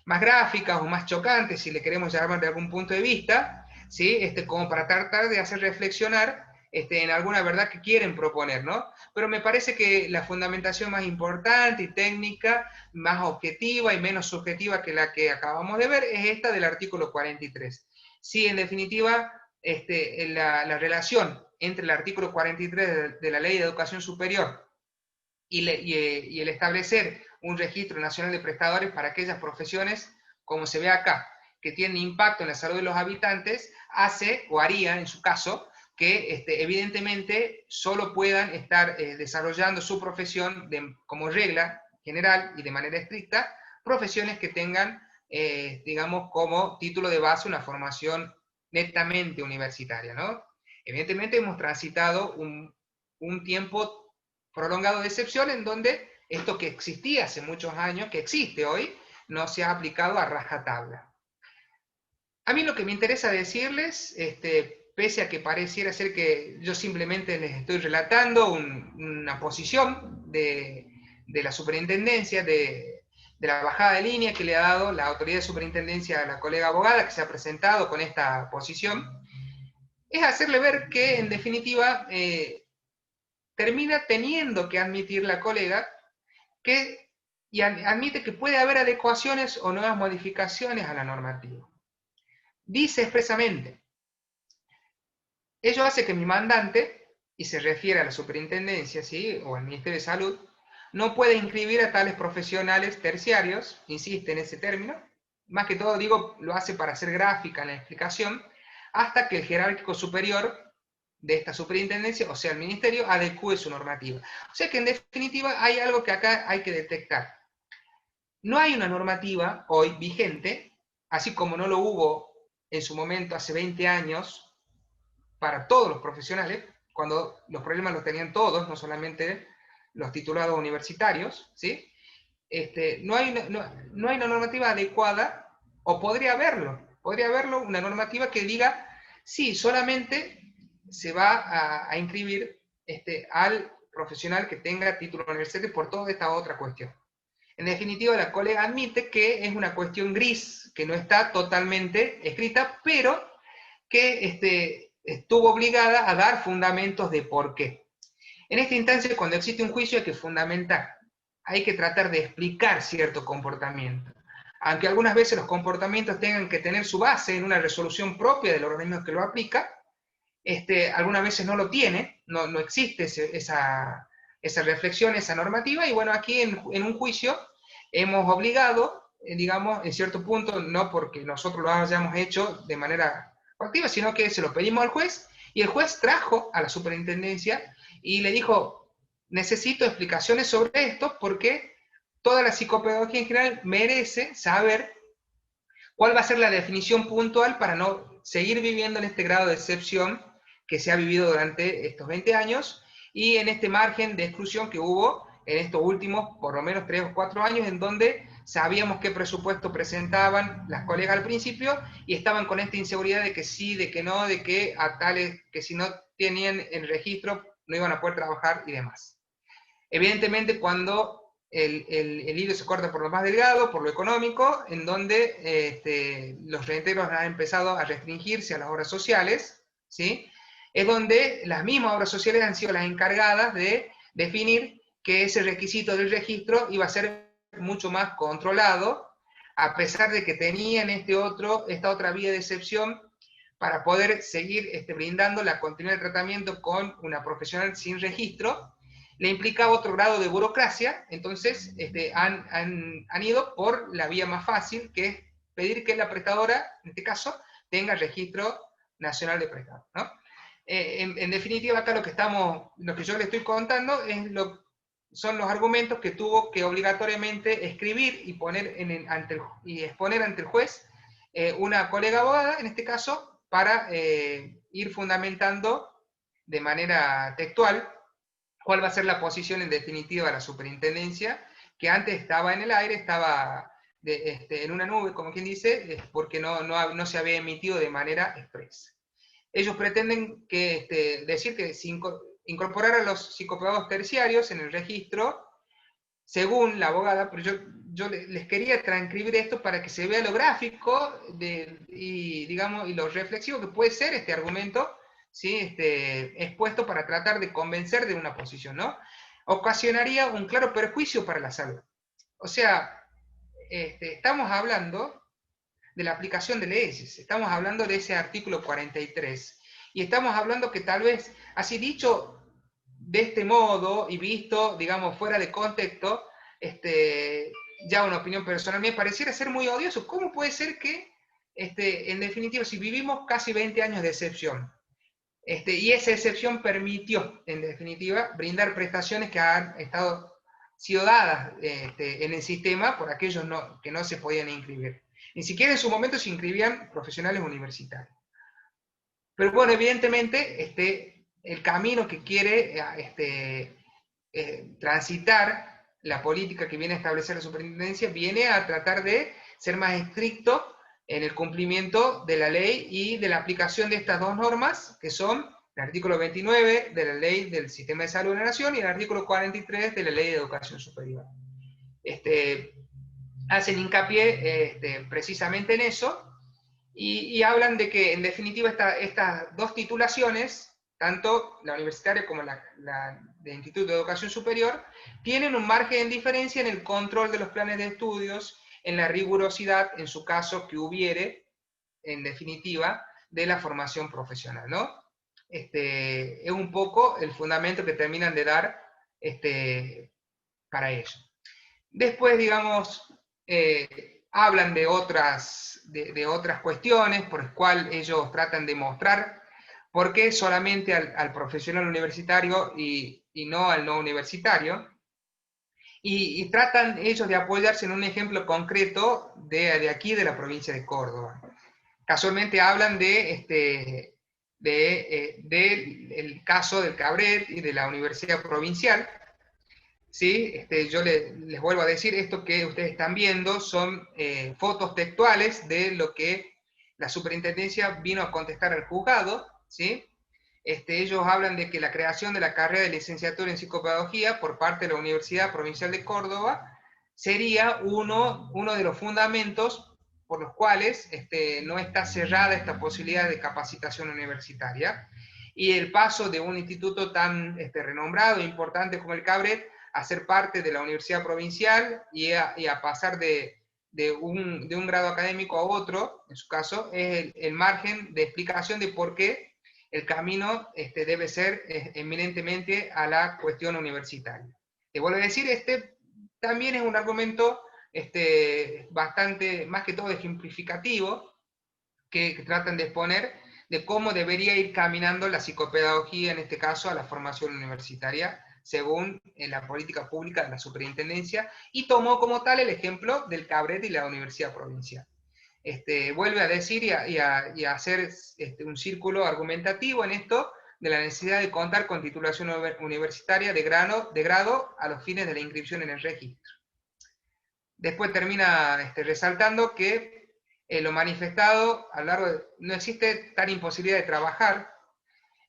más gráficas o más chocantes, si le queremos llamar de algún punto de vista, ¿sí? Como para tratar de hacer reflexionar en alguna verdad que quieren proponer, ¿no? Pero me parece que la fundamentación más importante y técnica, más objetiva y menos subjetiva que la que acabamos de ver, es esta del artículo 43. Sí, en definitiva, la relación entre el artículo 43 de la Ley de Educación Superior y el establecer un registro nacional de prestadores para aquellas profesiones, como se ve acá, que tienen impacto en la salud de los habitantes, hace o haría, en su caso, que evidentemente solo puedan estar desarrollando su profesión como regla general y de manera estricta, profesiones que tengan, digamos, como título de base una formación netamente universitaria, ¿no? Evidentemente hemos transitado un tiempo prolongado de excepción en donde esto que existía hace muchos años, que existe hoy, no se ha aplicado a rajatabla. A mí lo que me interesa decirles, pese a que pareciera ser que yo simplemente les estoy relatando una posición de la superintendencia, de la bajada de línea que le ha dado la autoridad de superintendencia a la colega abogada que se ha presentado con esta posición, es hacerle ver que en definitiva termina teniendo que admitir la colega y admite que puede haber adecuaciones o nuevas modificaciones a la normativa. Dice expresamente, ello hace que mi mandante, y se refiere a la superintendencia, ¿sí? O al Ministerio de Salud, no puede inscribir a tales profesionales terciarios, insiste en ese término, más que todo digo, lo hace para hacer gráfica en la explicación, hasta que el jerárquico superior de esta superintendencia, o sea, el ministerio, adecúe su normativa. O sea que en definitiva hay algo que acá hay que detectar. No hay una normativa hoy vigente, así como no lo hubo en su momento hace 20 años, para todos los profesionales, cuando los problemas los tenían todos, no solamente los titulados universitarios, ¿sí? No hay una normativa adecuada, o podría haberlo una normativa que diga, sí, solamente se va a inscribir al profesional que tenga título universitario por toda esta otra cuestión. En definitiva, la colega admite que es una cuestión gris, que no está totalmente escrita, pero que estuvo obligada a dar fundamentos de por qué. En esta instancia, cuando existe un juicio hay que fundamentar, hay que tratar de explicar cierto comportamiento. Aunque algunas veces los comportamientos tengan que tener su base en una resolución propia del organismo que lo aplica, algunas veces no lo tiene, no existe esa reflexión, esa normativa, y bueno, aquí en un juicio hemos obligado, digamos, en cierto punto, no porque nosotros lo hayamos hecho de manera activa, sino que se lo pedimos al juez, y el juez trajo a la superintendencia y le dijo, necesito explicaciones sobre esto, porque toda la psicopedagogía en general merece saber cuál va a ser la definición puntual para no seguir viviendo en este grado de excepción que se ha vivido durante estos 20 años, y en este margen de exclusión que hubo en estos últimos, por lo menos 3 o 4 años, en donde sabíamos qué presupuesto presentaban las colegas al principio, y estaban con esta inseguridad de que sí, de que no, de que a tales, que si no tenían el registro no iban a poder trabajar y demás. Evidentemente, cuando el hilo se corta por lo más delgado, por lo económico, en donde los reintegros han empezado a restringirse a las obras sociales, ¿sí? Es donde las mismas obras sociales han sido las encargadas de definir que ese requisito del registro iba a ser mucho más controlado, a pesar de que tenían esta otra vía de excepción para poder seguir brindando la continuidad de tratamiento con una profesional sin registro. Le implicaba otro grado de burocracia, entonces han ido por la vía más fácil, que es pedir que la prestadora, en este caso, tenga registro nacional de prestador, ¿no? En definitiva, acá lo que yo le estoy contando son los argumentos que tuvo que obligatoriamente escribir y exponer ante el juez una colega abogada, en este caso, para ir fundamentando de manera textual cuál va a ser la posición en definitiva de la superintendencia, que antes estaba en el aire, estaba en una nube, como quien dice, porque no se había emitido de manera expresa. Ellos pretenden decir que incorporar a los psicopedagogos terciarios en el registro, según la abogada, pero yo les quería transcribir esto para que se vea lo gráfico y lo reflexivo que puede ser este argumento, ¿sí? Expuesto para tratar de convencer de una posición, ¿no? Ocasionaría un claro perjuicio para la salud. O sea, estamos hablando de la aplicación de leyes, estamos hablando de ese artículo 43, y estamos hablando que tal vez, así dicho de este modo y visto, digamos, fuera de contexto, ya una opinión personal, me pareciera ser muy odioso. ¿Cómo puede ser que, en definitiva, si vivimos casi 20 años de excepción, y esa excepción permitió, en definitiva, brindar prestaciones que han sido dadas en el sistema por aquellos que no se podían inscribir? Ni siquiera en su momento se inscribían profesionales universitarios. Pero bueno, evidentemente, el camino que quiere transitar la política que viene a establecer la superintendencia viene a tratar de ser más estricto en el cumplimiento de la ley y de la aplicación de estas dos normas, que son el artículo 29 de la Ley del Sistema de Salud de la Nación y el artículo 43 de la Ley de Educación Superior. Hacen hincapié precisamente en eso, y hablan de que, en definitiva, estas dos titulaciones, tanto la universitaria como la de Instituto de Educación Superior, tienen un margen de diferencia en el control de los planes de estudios, en la rigurosidad, en su caso, que hubiere, en definitiva, de la formación profesional, ¿no? Es un poco el fundamento que terminan de dar para ello. Después, digamos, hablan de otras cuestiones por las cuales ellos tratan de mostrar por qué solamente al profesional universitario y no al no universitario, y tratan ellos de apoyarse en un ejemplo concreto de aquí, de la provincia de Córdoba. Casualmente hablan del caso del Cabret y de la Universidad Provincial. ¿Sí? Yo les vuelvo a decir, esto que ustedes están viendo son fotos textuales de lo que la superintendencia vino a contestar al juzgado, ¿sí? Ellos hablan de que la creación de la carrera de licenciatura en psicopedagogía por parte de la Universidad Provincial de Córdoba sería uno de los fundamentos por los cuales no está cerrada esta posibilidad de capacitación universitaria, y el paso de un instituto tan renombrado e importante como el Cabret a ser parte de la Universidad Provincial y a pasar de un grado académico a otro, en su caso, es el margen de explicación de por qué el camino debe ser eminentemente a la cuestión universitaria. Te vuelvo a decir, también es un argumento bastante, más que todo ejemplificativo, que tratan de exponer de cómo debería ir caminando la psicopedagogía, en este caso a la formación universitaria, según la política pública de la superintendencia, y tomó como tal el ejemplo del Cabret y la Universidad Provincial. Vuelve a decir y a hacer un círculo argumentativo en esto de la necesidad de contar con titulación universitaria de grado a los fines de la inscripción en el registro. Después termina resaltando que lo manifestado a lo largo de, no existe tal imposibilidad de trabajar,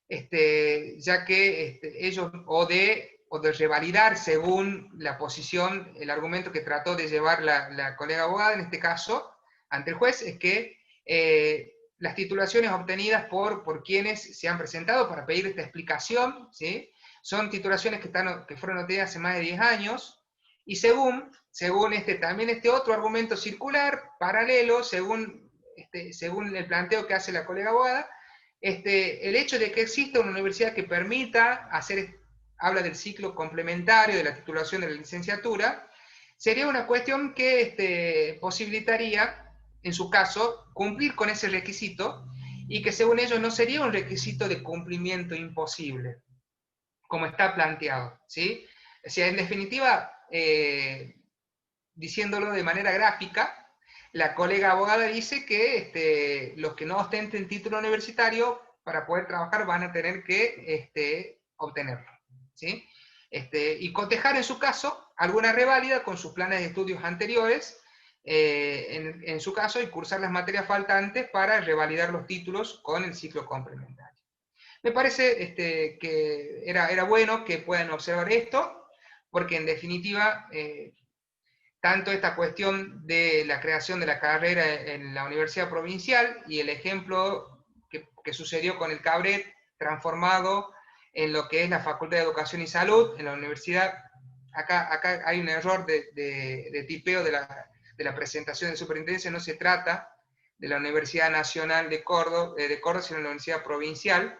ya que ellos, o de revalidar según la posición, el argumento que trató de llevar la colega abogada, en este caso, ante el juez, es que las titulaciones obtenidas por quienes se han presentado para pedir esta explicación, ¿sí? Son titulaciones que fueron obtenidas hace más de 10 años, y según también este otro argumento circular, paralelo, según el planteo que hace la colega abogada, el hecho de que exista una universidad que permita habla del ciclo complementario de la titulación de la licenciatura, sería una cuestión que posibilitaría, en su caso, cumplir con ese requisito, y que según ellos no sería un requisito de cumplimiento imposible, como está planteado, ¿sí? O sea, en definitiva, diciéndolo de manera gráfica, la colega abogada dice que los que no ostenten título universitario para poder trabajar van a tener que obtenerlo, ¿sí? Y cotejar en su caso alguna reválida con sus planes de estudios anteriores, en su caso, y cursar las materias faltantes para revalidar los títulos con el ciclo complementario. Me parece que era bueno que puedan observar esto, porque en definitiva, tanto esta cuestión de la creación de la carrera en la Universidad Provincial y el ejemplo que sucedió con el Cabret transformado en lo que es la Facultad de Educación y Salud en la universidad. Acá hay un error de tipeo de la presentación de superintendencia. No se trata de la Universidad Nacional de Córdoba, sino de la Universidad Provincial,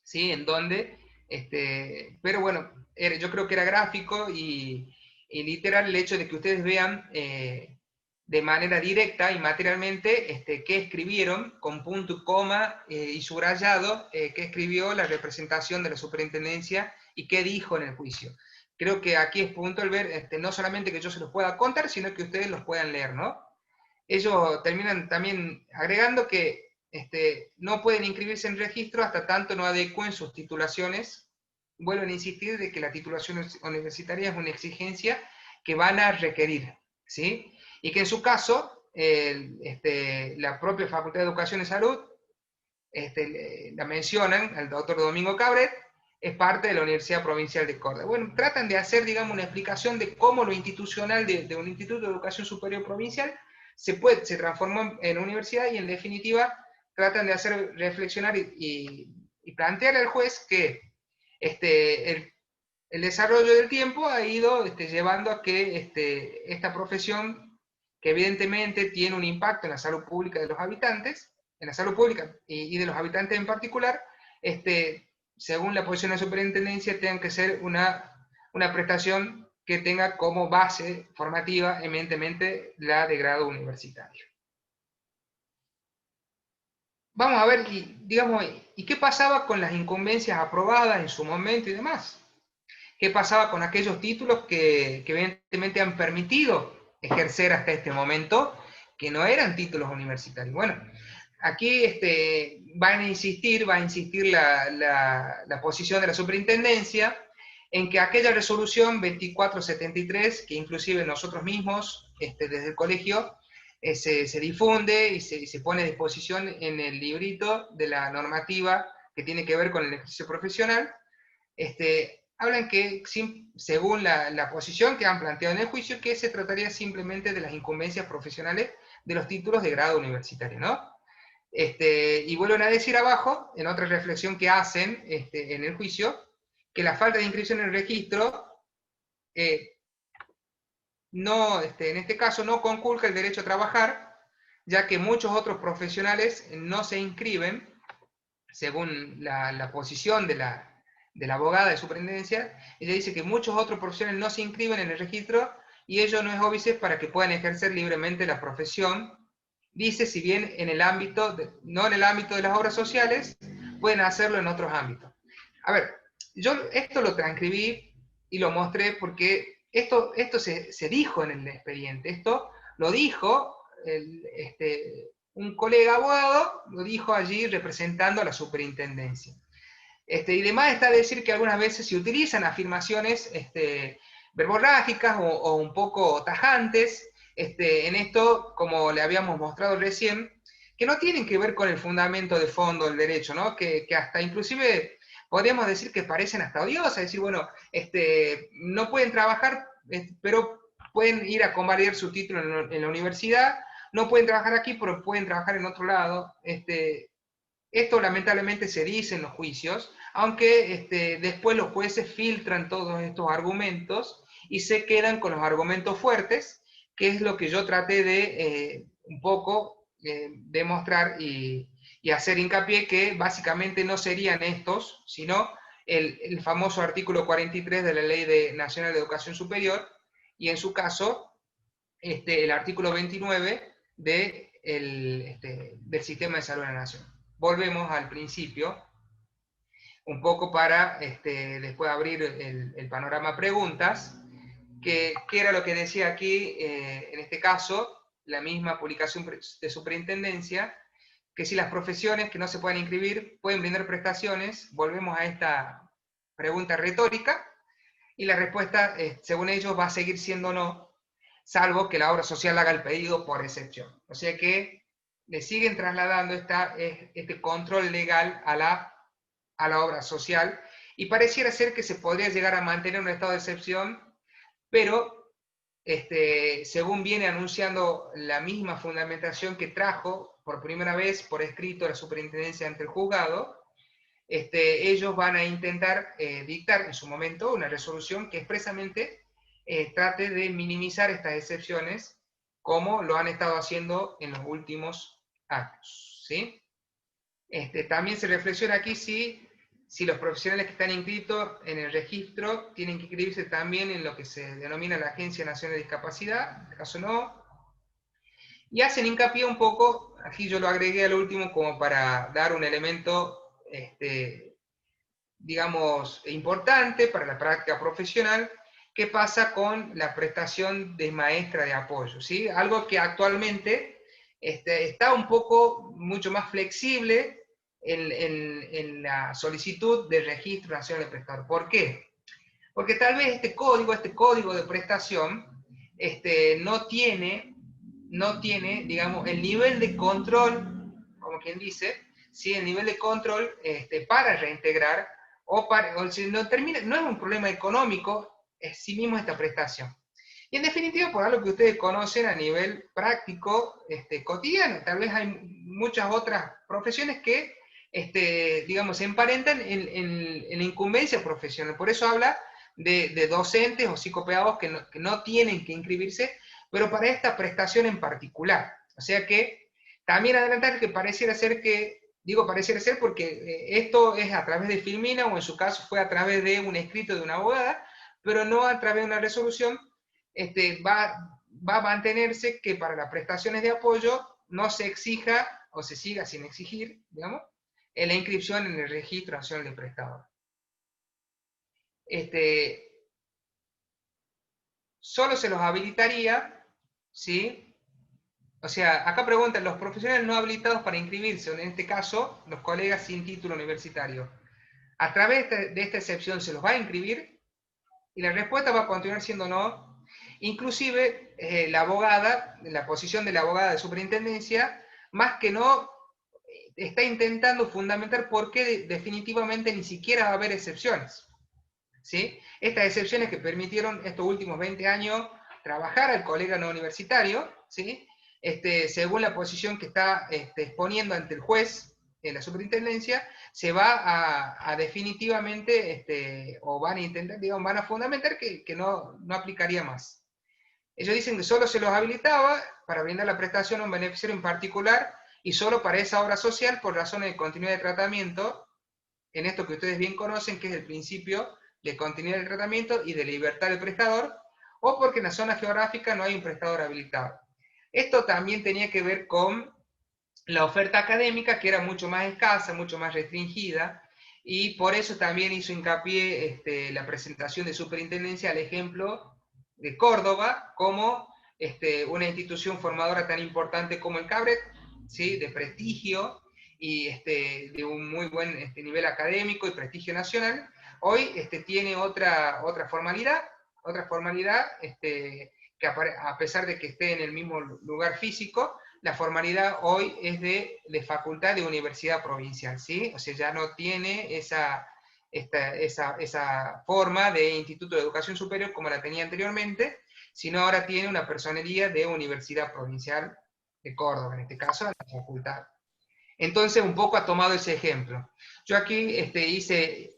¿sí? En donde, pero bueno, yo creo que era gráfico y literal el hecho de que ustedes vean de manera directa y materialmente qué escribieron con punto y coma y subrayado, qué escribió la representación de la superintendencia y qué dijo en el juicio. Creo que aquí es punto el ver, no solamente que yo se los pueda contar, sino que ustedes los puedan leer, ¿no? Ellos terminan también agregando que no pueden inscribirse en registro hasta tanto no adecúen sus titulaciones. Vuelven a insistir de que la titulación universitaria es una exigencia que van a requerir, ¿sí? Y que en su caso, la propia Facultad de Educación y Salud, la mencionan, el doctor Domingo Cabret, es parte de la Universidad Provincial de Córdoba. Bueno, tratan de hacer, digamos, una explicación de cómo lo institucional de un Instituto de Educación Superior Provincial se transformó en universidad, y en definitiva tratan de hacer reflexionar y plantear al juez que el desarrollo del tiempo ha ido llevando a que esta profesión, que evidentemente tiene un impacto en la salud pública de los habitantes, en la salud pública y de los habitantes en particular, según la posición de la superintendencia, tenga que ser una prestación que tenga como base formativa eminentemente la de grado universitario. Vamos a ver, digamos, ¿y qué pasaba con las incumbencias aprobadas en su momento y demás? ¿Qué pasaba con aquellos títulos que evidentemente han permitido ejercer hasta este momento, que no eran títulos universitarios? Bueno, aquí va a insistir la posición de la superintendencia en que aquella resolución 2473, que inclusive nosotros mismos, desde el colegio, se difunde y se pone a disposición en el librito de la normativa que tiene que ver con el ejercicio profesional, hablan que, según la posición que han planteado en el juicio, que se trataría simplemente de las incumbencias profesionales de los títulos de grado universitario, ¿no? Y vuelven a decir abajo, en otra reflexión que hacen en el juicio, que la falta de inscripción en el registro no, en este caso no conculca el derecho a trabajar, ya que muchos otros profesionales no se inscriben, según la posición de la abogada de superintendencia. Ella dice que muchos otros profesionales no se inscriben en el registro y ello no es óbice para que puedan ejercer libremente la profesión. Dice, si bien en el ámbito, no en el ámbito de las obras sociales, pueden hacerlo en otros ámbitos. A ver, yo esto lo transcribí y lo mostré porque esto se dijo en el expediente, esto lo dijo un colega abogado, lo dijo allí representando a la superintendencia. Y demás está decir que algunas veces se utilizan afirmaciones verborrágicas o un poco tajantes, en esto, como le habíamos mostrado recién, que no tienen que ver con el fundamento de fondo del derecho, ¿no? Que hasta inclusive podríamos decir que parecen hasta odiosas, es decir, bueno, no pueden trabajar, pero pueden ir a convalidar su título en la universidad, no pueden trabajar aquí, pero pueden trabajar en otro lado. Esto lamentablemente se dice en los juicios, aunque después los jueces filtran todos estos argumentos y se quedan con los argumentos fuertes, que es lo que yo traté de un poco demostrar y hacer hincapié que básicamente no serían estos, sino el famoso artículo 43 de la Ley Nacional de Educación Superior, y en su caso, el artículo 29 del Sistema de Salud de la Nación. Volvemos al principio, un poco para después abrir el panorama preguntas, que era lo que decía aquí, en este caso, la misma publicación de superintendencia, que si las profesiones que no se pueden inscribir pueden brindar prestaciones, volvemos a esta pregunta retórica, y la respuesta, según ellos, va a seguir siendo no, salvo que la obra social haga el pedido por excepción. O sea que le siguen trasladando este control legal a la obra social, y pareciera ser que se podría llegar a mantener un estado de excepción, pero según viene anunciando la misma fundamentación que trajo por primera vez por escrito la superintendencia ante el juzgado, ellos van a intentar dictar en su momento una resolución que expresamente trate de minimizar estas excepciones, como lo han estado haciendo en los últimos años, ¿sí? También se reflexiona aquí si los profesionales que están inscritos en el registro tienen que inscribirse también en lo que se denomina la Agencia Nacional de Discapacidad, en este caso no. Y hacen hincapié un poco, aquí yo lo agregué al último como para dar un elemento, digamos, importante para la práctica profesional. ¿Qué pasa con la prestación de maestra de apoyo? ¿Sí? Algo que actualmente está un poco mucho más flexible en la solicitud de registro nacional de prestador. ¿Por qué? Porque tal vez este código de prestación no tiene, digamos, el nivel de control, como quien dice, ¿sí? El nivel de control para reintegrar, o si no termina, no es un problema económico, es sí mismo esta prestación. Y en definitiva, por algo que ustedes conocen a nivel práctico, cotidiano, tal vez hay muchas otras profesiones que, digamos, se emparentan en la incumbencia profesional. Por eso habla de docentes o psicopedagogos que no tienen que inscribirse, pero para esta prestación en particular. O sea que también adelantar que pareciera ser que, digo pareciera ser porque esto es a través de Filmina, o en su caso fue a través de un escrito de una abogada, pero no a través de una resolución. Va a mantenerse que para las prestaciones de apoyo no se exija, o se siga sin exigir, digamos, la inscripción en el Registro Nacional de Prestador. Solo se los habilitaría, ¿sí? O sea, acá preguntan, los profesionales no habilitados para inscribirse, en este caso, los colegas sin título universitario, ¿a través de esta excepción se los va a inscribir? Y la respuesta va a continuar siendo no. Inclusive, la abogada, la posición de la abogada de superintendencia, más que no, está intentando fundamentar por qué definitivamente ni siquiera va a haber excepciones, ¿sí? Estas excepciones que permitieron estos últimos 20 años trabajar al colega no universitario, ¿sí? Según la posición que está exponiendo ante el juez en la superintendencia, se va a definitivamente, o van a intentar, digamos, van a fundamentar que no aplicaría más. Ellos dicen que solo se los habilitaba para brindar la prestación a un beneficiario en particular, y solo para esa obra social por razones de continuidad de tratamiento, en esto que ustedes bien conocen, que es el principio de continuidad del tratamiento y de libertad del prestador, o porque en la zona geográfica no hay un prestador habilitado. Esto también tenía que ver con la oferta académica, que era mucho más escasa, mucho más restringida, y por eso también hizo hincapié la presentación de superintendencia al ejemplo de Córdoba como una institución formadora tan importante como el CABRET, ¿sí? De prestigio y de un muy buen nivel académico y prestigio nacional. Hoy tiene otra formalidad, que a pesar de que esté en el mismo lugar físico, la formalidad hoy es de facultad de universidad provincial, ¿sí? O sea, ya no tiene esa forma de instituto de educación superior como la tenía anteriormente, sino ahora tiene una personería de universidad provincial de Córdoba, en este caso, la facultad. Entonces, un poco ha tomado ese ejemplo. Yo aquí hice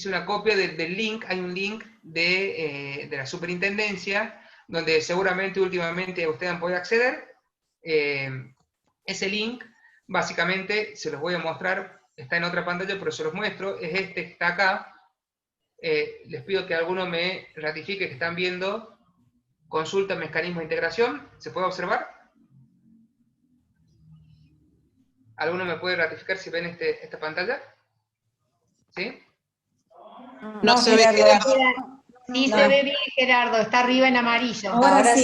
una copia del link, hay un link de la superintendencia, donde seguramente últimamente ustedes han podido acceder. Ese link, básicamente, se los voy a mostrar, está en otra pantalla, pero se los muestro, es este que está acá. Les pido que alguno me ratifique que están viendo. Consulta mecanismo de integración, ¿se puede observar? ¿Alguno me puede ratificar si ven esta pantalla? ¿Sí? No se ve, Gerardo. Sí, No. se ve bien, Gerardo, está arriba en amarillo. Ahora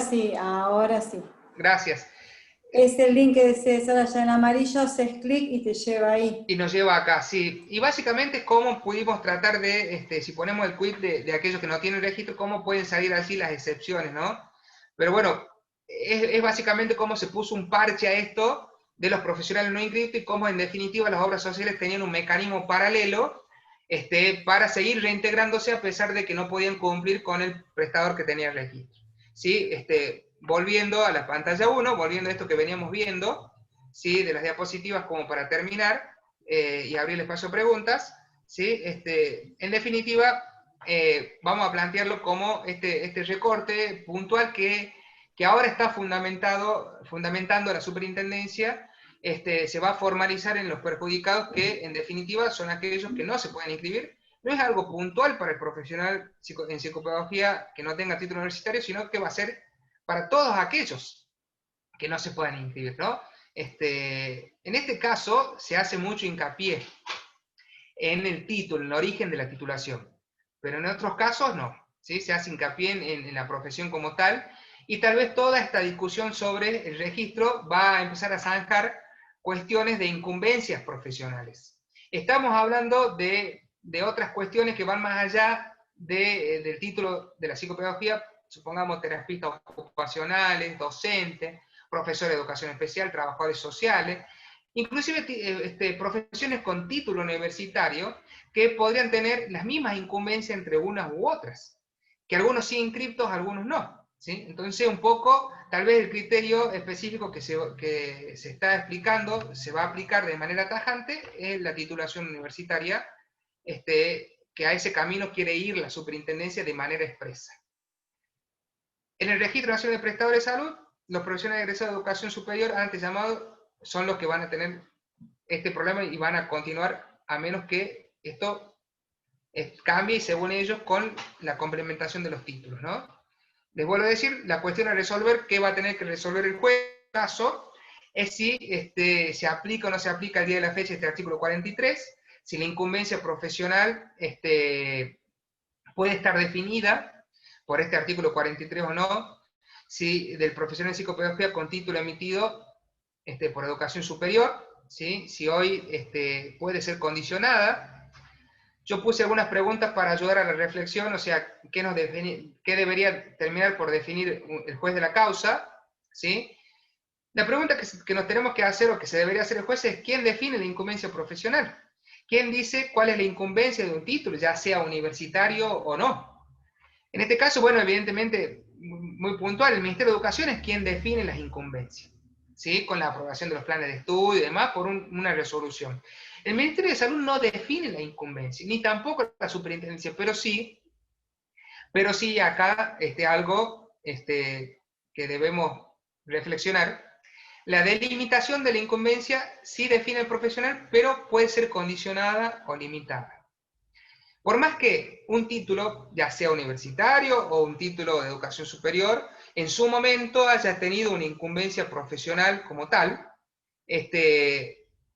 sí. Gracias. Es el link que desees allá en amarillo, haces clic y te lleva ahí. Y nos lleva acá, sí. Y básicamente cómo pudimos tratar de, si ponemos el quiz de aquellos que no tienen registro, cómo pueden salir así las excepciones, ¿no? Pero bueno, es básicamente cómo se puso un parche a esto de los profesionales no inscritos y cómo en definitiva las obras sociales tenían un mecanismo paralelo para seguir reintegrándose a pesar de que no podían cumplir con el prestador que tenía el registro. ¿Sí? Volviendo a la pantalla 1, volviendo a esto que veníamos viendo, ¿sí? De las diapositivas como para terminar, y abrir el espacio a preguntas, ¿sí? En definitiva, vamos a plantearlo como este recorte puntual que ahora está fundamentando la superintendencia, se va a formalizar en los perjudicados que en definitiva son aquellos que no se pueden inscribir. No es algo puntual para el profesional en psicopedagogía que no tenga título universitario, sino que va a ser para todos aquellos que no se puedan inscribir, ¿no? En este caso se hace mucho hincapié en el título, en el origen de la titulación, pero en otros casos no, ¿sí? Se hace hincapié en la profesión como tal, y tal vez toda esta discusión sobre el registro va a empezar a zanjar cuestiones de incumbencias profesionales. Estamos hablando de otras cuestiones que van más allá del título de la psicopedagogía, supongamos terapistas ocupacionales, docentes, profesores de educación especial, trabajadores sociales, inclusive profesiones con título universitario que podrían tener las mismas incumbencias entre unas u otras, que algunos sí inscriptos, algunos no. ¿Sí? Entonces, un poco, tal vez el criterio específico que se está explicando, se va a aplicar de manera tajante, es la titulación universitaria, que a ese camino quiere ir la superintendencia de manera expresa. En el Registro Nacional de Prestadores de Salud, los profesionales egresados de educación superior, antes llamados, son los que van a tener este problema y van a continuar a menos que esto cambie, según ellos, con la complementación de los títulos, ¿no? Les vuelvo a decir, la cuestión a resolver, ¿qué va a tener que resolver el juez? En este caso, es si se aplica o no se aplica al día de la fecha este artículo 43, si la incumbencia profesional puede estar definida por este artículo 43 o no, si del profesional de psicopedagogía con título emitido por educación superior, ¿sí? Si hoy puede ser condicionada. Yo puse algunas preguntas para ayudar a la reflexión, o sea, ¿qué debería terminar por definir el juez de la causa? ¿Sí? La pregunta que nos tenemos que hacer, o que se debería hacer el juez, es ¿quién define la incumbencia profesional? ¿Quién dice cuál es la incumbencia de un título, ya sea universitario o no? En este caso, bueno, evidentemente, muy puntual, el Ministerio de Educación es quien define las incumbencias, ¿sí? Con la aprobación de los planes de estudio y demás, por una resolución. El Ministerio de Salud no define la incumbencia, ni tampoco la superintendencia, pero sí acá algo que debemos reflexionar. La delimitación de la incumbencia sí define el profesional, pero puede ser condicionada o limitada. Por más que un título, ya sea universitario o un título de educación superior, en su momento haya tenido una incumbencia profesional como tal,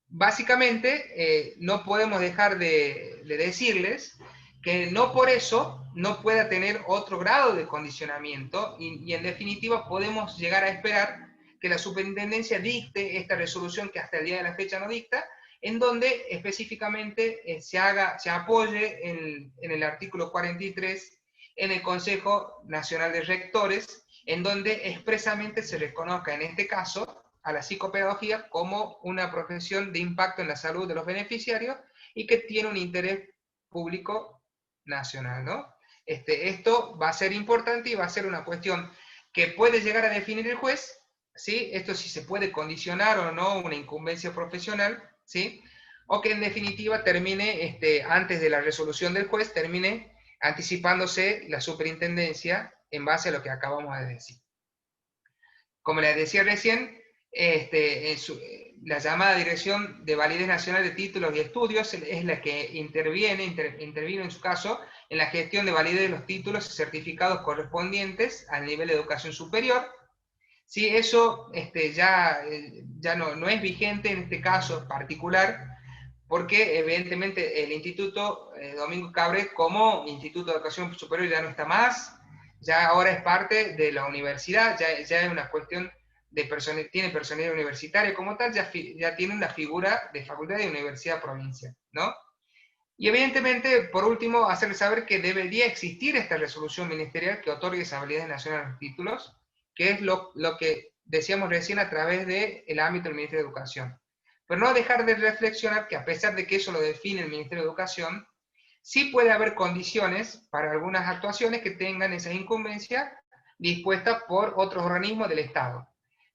básicamente no podemos dejar de decirles que no por eso no pueda tener otro grado de condicionamiento y en definitiva podemos llegar a esperar que la superintendencia dicte esta resolución que hasta el día de la fecha no dicta, en donde específicamente se apoye en el artículo 43 en el Consejo Nacional de Rectores, en donde expresamente se reconozca en este caso a la psicopedagogía como una profesión de impacto en la salud de los beneficiarios y que tiene un interés público nacional, ¿no? Esto va a ser importante y va a ser una cuestión que puede llegar a definir el juez, ¿sí? Esto sí se puede condicionar o no una incumbencia profesional, ¿sí? O que en definitiva termine, antes de la resolución del juez, termine anticipándose la superintendencia en base a lo que acabamos de decir. Como les decía recién, la llamada Dirección de Validez Nacional de Títulos y Estudios es la que intervino en su caso en la gestión de validez de los títulos y certificados correspondientes al nivel de educación superior. Sí, eso ya no es vigente en este caso particular, porque evidentemente el Instituto Domingo Cabré como Instituto de Educación Superior ya no está más, ya ahora es parte de la universidad, ya es una cuestión de tiene personalidad universitaria como tal, ya tiene una figura de facultad de universidad provincial, ¿no? Y evidentemente, por último, hacerles saber que debería existir esta resolución ministerial que otorgue esa validez nacional a los títulos, que es lo que decíamos recién a través del ámbito del Ministerio de Educación. Pero no dejar de reflexionar que a pesar de que eso lo define el Ministerio de Educación, sí puede haber condiciones para algunas actuaciones que tengan esa incumbencia dispuestas por otros organismos del Estado.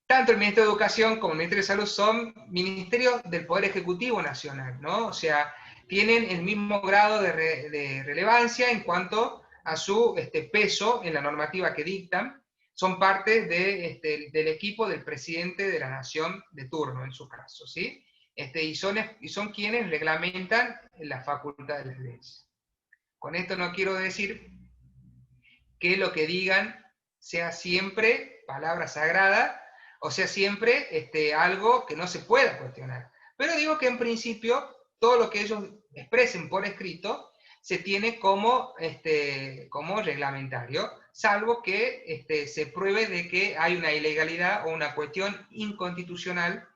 Tanto el Ministerio de Educación como el Ministerio de Salud son ministerios del Poder Ejecutivo Nacional, ¿no? O sea, tienen el mismo grado de relevancia en cuanto a su peso en la normativa que dictan, son parte del equipo del presidente de la nación de turno, en su caso, ¿sí? Y son quienes reglamentan la facultad de las leyes. Con esto no quiero decir que lo que digan sea siempre palabra sagrada, o sea siempre algo que no se pueda cuestionar. Pero digo que en principio todo lo que ellos expresen por escrito se tiene como reglamentario, salvo que se pruebe de que hay una ilegalidad o una cuestión inconstitucional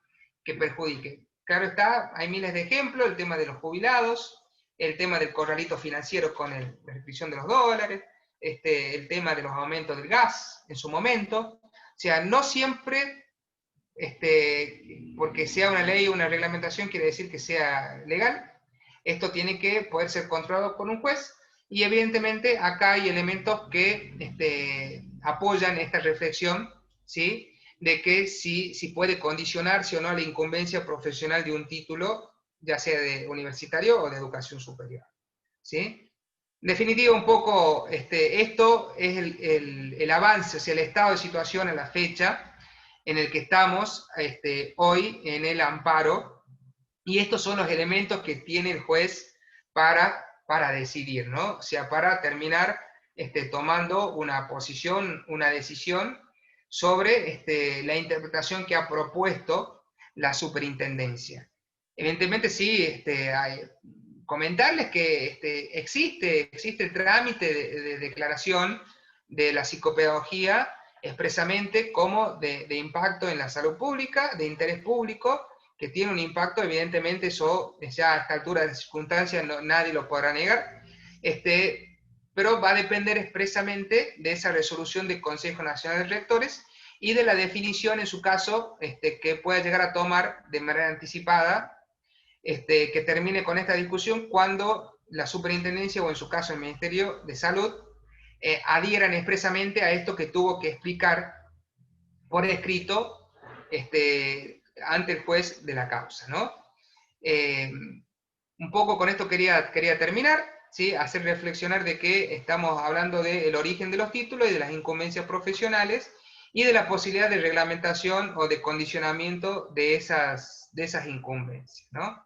que perjudique. Claro está, hay miles de ejemplos, el tema de los jubilados, el tema del corralito financiero con la restricción de los dólares, el tema de los aumentos del gas en su momento. O sea, no siempre, porque sea una ley o una reglamentación quiere decir que sea legal. Esto tiene que poder ser controlado por un juez, y evidentemente acá hay elementos que apoyan esta reflexión, ¿sí? De que si puede condicionarse o no la incumbencia profesional de un título, ya sea de universitario o de educación superior, ¿sí? En definitiva, un poco esto es el avance, o sea, el estado de situación a la fecha en el que estamos hoy en el amparo. Y estos son los elementos que tiene el juez para decidir, ¿no? O sea, para terminar tomando una posición, una decisión sobre la interpretación que ha propuesto la superintendencia. Evidentemente, sí, comentarles que existe el trámite de declaración de la psicopedagogía expresamente como de impacto en la salud pública, de interés público, que tiene un impacto, evidentemente eso ya a esta altura de circunstancias nadie lo podrá negar, pero va a depender expresamente de esa resolución del Consejo Nacional de Rectores y de la definición, en su caso, que pueda llegar a tomar de manera anticipada, que termine con esta discusión cuando la superintendencia, o en su caso el Ministerio de Salud, adhieran expresamente a esto que tuvo que explicar por escrito, ante el juez de la causa, ¿no? Un poco con esto quería terminar, ¿sí? Hacer reflexionar de que estamos hablando del origen de los títulos y de las incumbencias profesionales y de la posibilidad de reglamentación o de condicionamiento de esas incumbencias, ¿no?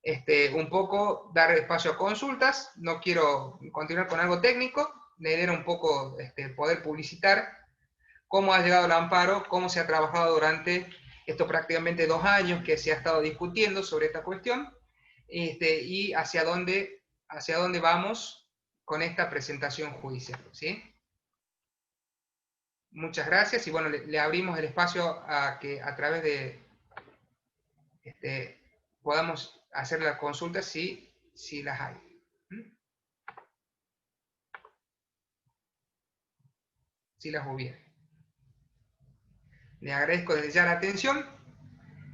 un poco dar espacio a consultas. No quiero continuar con algo técnico, la idea era un poco poder publicitar cómo ha llegado el amparo, cómo se ha trabajado durante estos prácticamente 2 años que se ha estado discutiendo sobre esta cuestión, y hacia dónde vamos con esta presentación judicial, ¿sí? Muchas gracias, y bueno, le abrimos el espacio a que a través de podamos hacer las consultas si las hay. Si las hubiera. Le agradezco desde ya la atención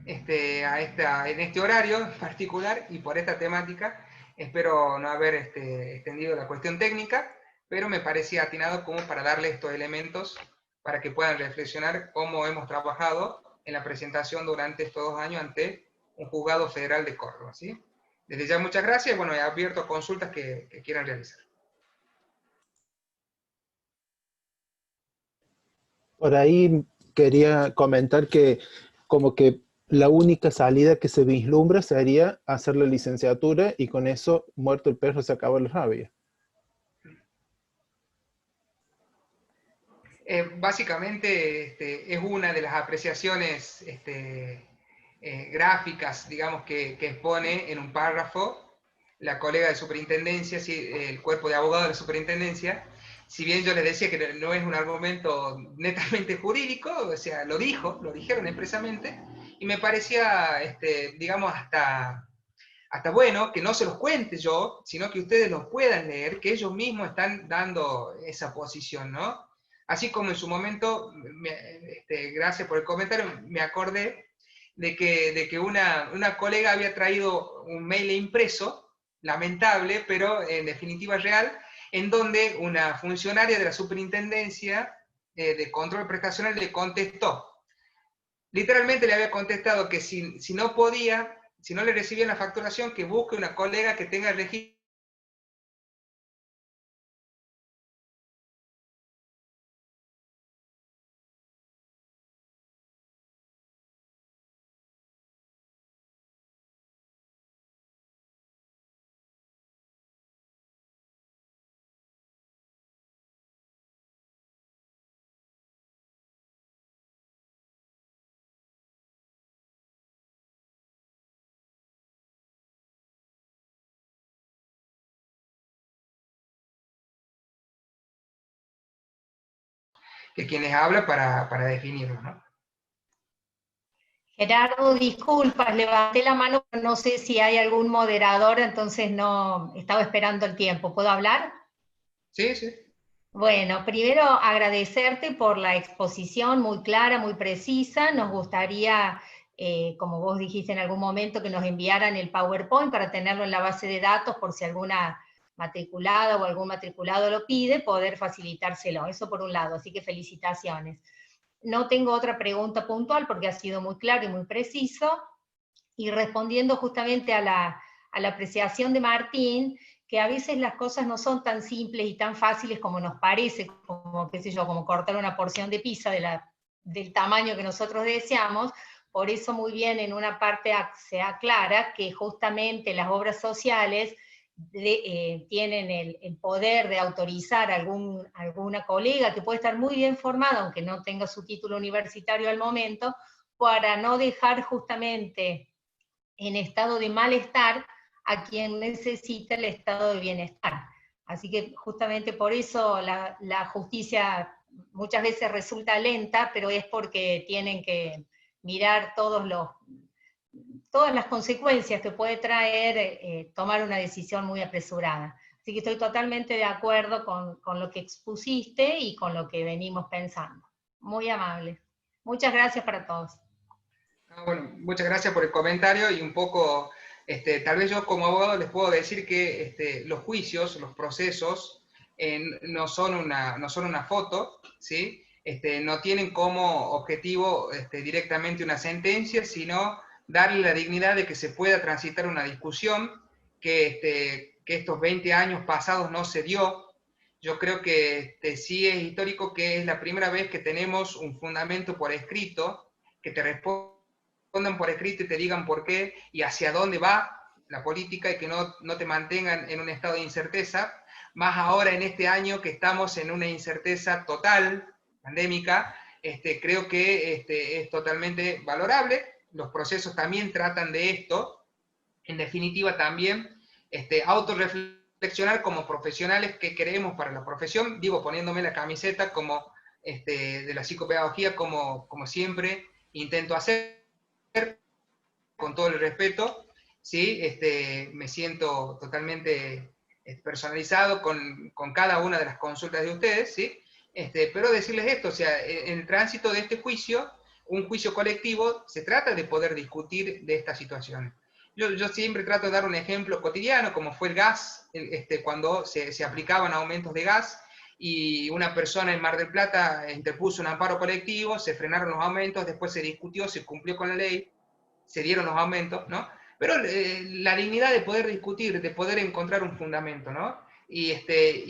en este horario en particular y por esta temática. Espero no haber extendido la cuestión técnica, pero me parecía atinado como para darle estos elementos para que puedan reflexionar cómo hemos trabajado en la presentación durante estos 2 años ante un juzgado federal de Córdoba, ¿sí? Desde ya muchas gracias, bueno, he abierto consultas que quieran realizar. Por ahí quería comentar que como que la única salida que se vislumbra sería hacer la licenciatura y con eso, muerto el perro, se acaba la rabia. Básicamente es una de las apreciaciones gráficas, digamos, que expone en un párrafo la colega de superintendencia, el cuerpo de abogados de la superintendencia. Si bien yo les decía que no es un argumento netamente jurídico, o sea, lo dijeron expresamente, y me parecía, digamos, hasta bueno que no se los cuente yo, sino que ustedes los puedan leer, que ellos mismos están dando esa posición, ¿no? Así como en su momento, gracias por el comentario, me acordé de que una colega había traído un mail impreso, lamentable, pero en definitiva real, en donde una funcionaria de la superintendencia de control prestacional le contestó. Literalmente le había contestado que si no podía, si no le recibían la facturación, que busque una colega que tenga el registro que quienes hablan para definirlo, ¿no? Gerardo, disculpas, levanté la mano, pero no sé si hay algún moderador, entonces no, estaba esperando el tiempo. ¿Puedo hablar? Sí, sí. Bueno, primero agradecerte por la exposición muy clara, muy precisa. Nos gustaría, como vos dijiste en algún momento, que nos enviaran el PowerPoint para tenerlo en la base de datos por si alguna matriculada o algún matriculado lo pide, poder facilitárselo. Eso por un lado, así que felicitaciones. No tengo otra pregunta puntual porque ha sido muy claro y muy preciso. Y respondiendo justamente a la apreciación de Martín, que a veces las cosas no son tan simples y tan fáciles como nos parece, como, qué sé yo, como cortar una porción de pizza del tamaño que nosotros deseamos. Por eso muy bien en una parte se aclara que justamente las obras sociales tienen el poder de autorizar a alguna colega que puede estar muy bien formada, aunque no tenga su título universitario al momento, para no dejar justamente en estado de malestar a quien necesita el estado de bienestar. Así que justamente por eso la justicia muchas veces resulta lenta, pero es porque tienen que mirar todas las consecuencias que puede traer tomar una decisión muy apresurada. Así que estoy totalmente de acuerdo con lo que expusiste y con lo que venimos pensando. Muy amable. Muchas gracias para todos. Bueno, muchas gracias por el comentario y un poco, tal vez yo como abogado les puedo decir que los juicios, los procesos, no son una foto, ¿sí? No tienen como objetivo directamente una sentencia, sino darle la dignidad de que se pueda transitar una discusión que estos 20 años pasados no se dio. Yo creo que sí es histórico que es la primera vez que tenemos un fundamento por escrito que te respondan por escrito y te digan por qué y hacia dónde va la política y que no te mantengan en un estado de incerteza, más ahora en este año que estamos en una incerteza total, pandémica. Creo que es totalmente valorable. Los procesos también tratan de esto. En definitiva, también autorreflexionar como profesionales qué queremos para la profesión, digo, poniéndome la camiseta como de la psicopedagogía, como siempre intento hacer, con todo el respeto, ¿sí? Me siento totalmente personalizado con cada una de las consultas de ustedes, ¿sí? Pero decirles esto, o sea, en el tránsito de este juicio, un juicio colectivo, se trata de poder discutir de estas situaciones. Yo siempre trato de dar un ejemplo cotidiano, como fue el gas, cuando se aplicaban aumentos de gas, y una persona en Mar del Plata interpuso un amparo colectivo, se frenaron los aumentos, después se discutió, se cumplió con la ley, se dieron los aumentos, ¿no? Pero la dignidad de poder discutir, de poder encontrar un fundamento, ¿no? Y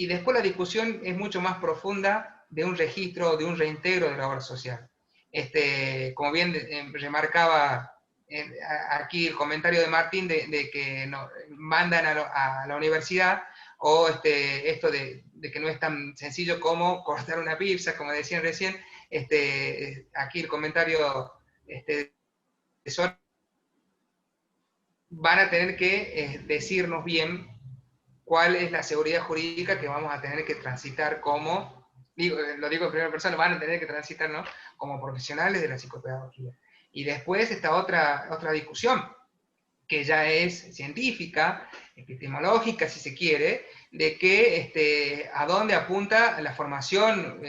después la discusión es mucho más profunda de un registro, de un reintegro de la obra social. Como bien remarcaba aquí el comentario de Martín de que mandan a la universidad, o esto de que no es tan sencillo como cortar una pizza, como decían recién, aquí el comentario de Sol, van a tener que decirnos bien cuál es la seguridad jurídica que vamos a tener que transitar como, lo digo en primera persona, van a tener que transitar, ¿no?, como profesionales de la psicopedagogía. Y después está otra discusión, que ya es científica, epistemológica, si se quiere, de que a dónde apunta la formación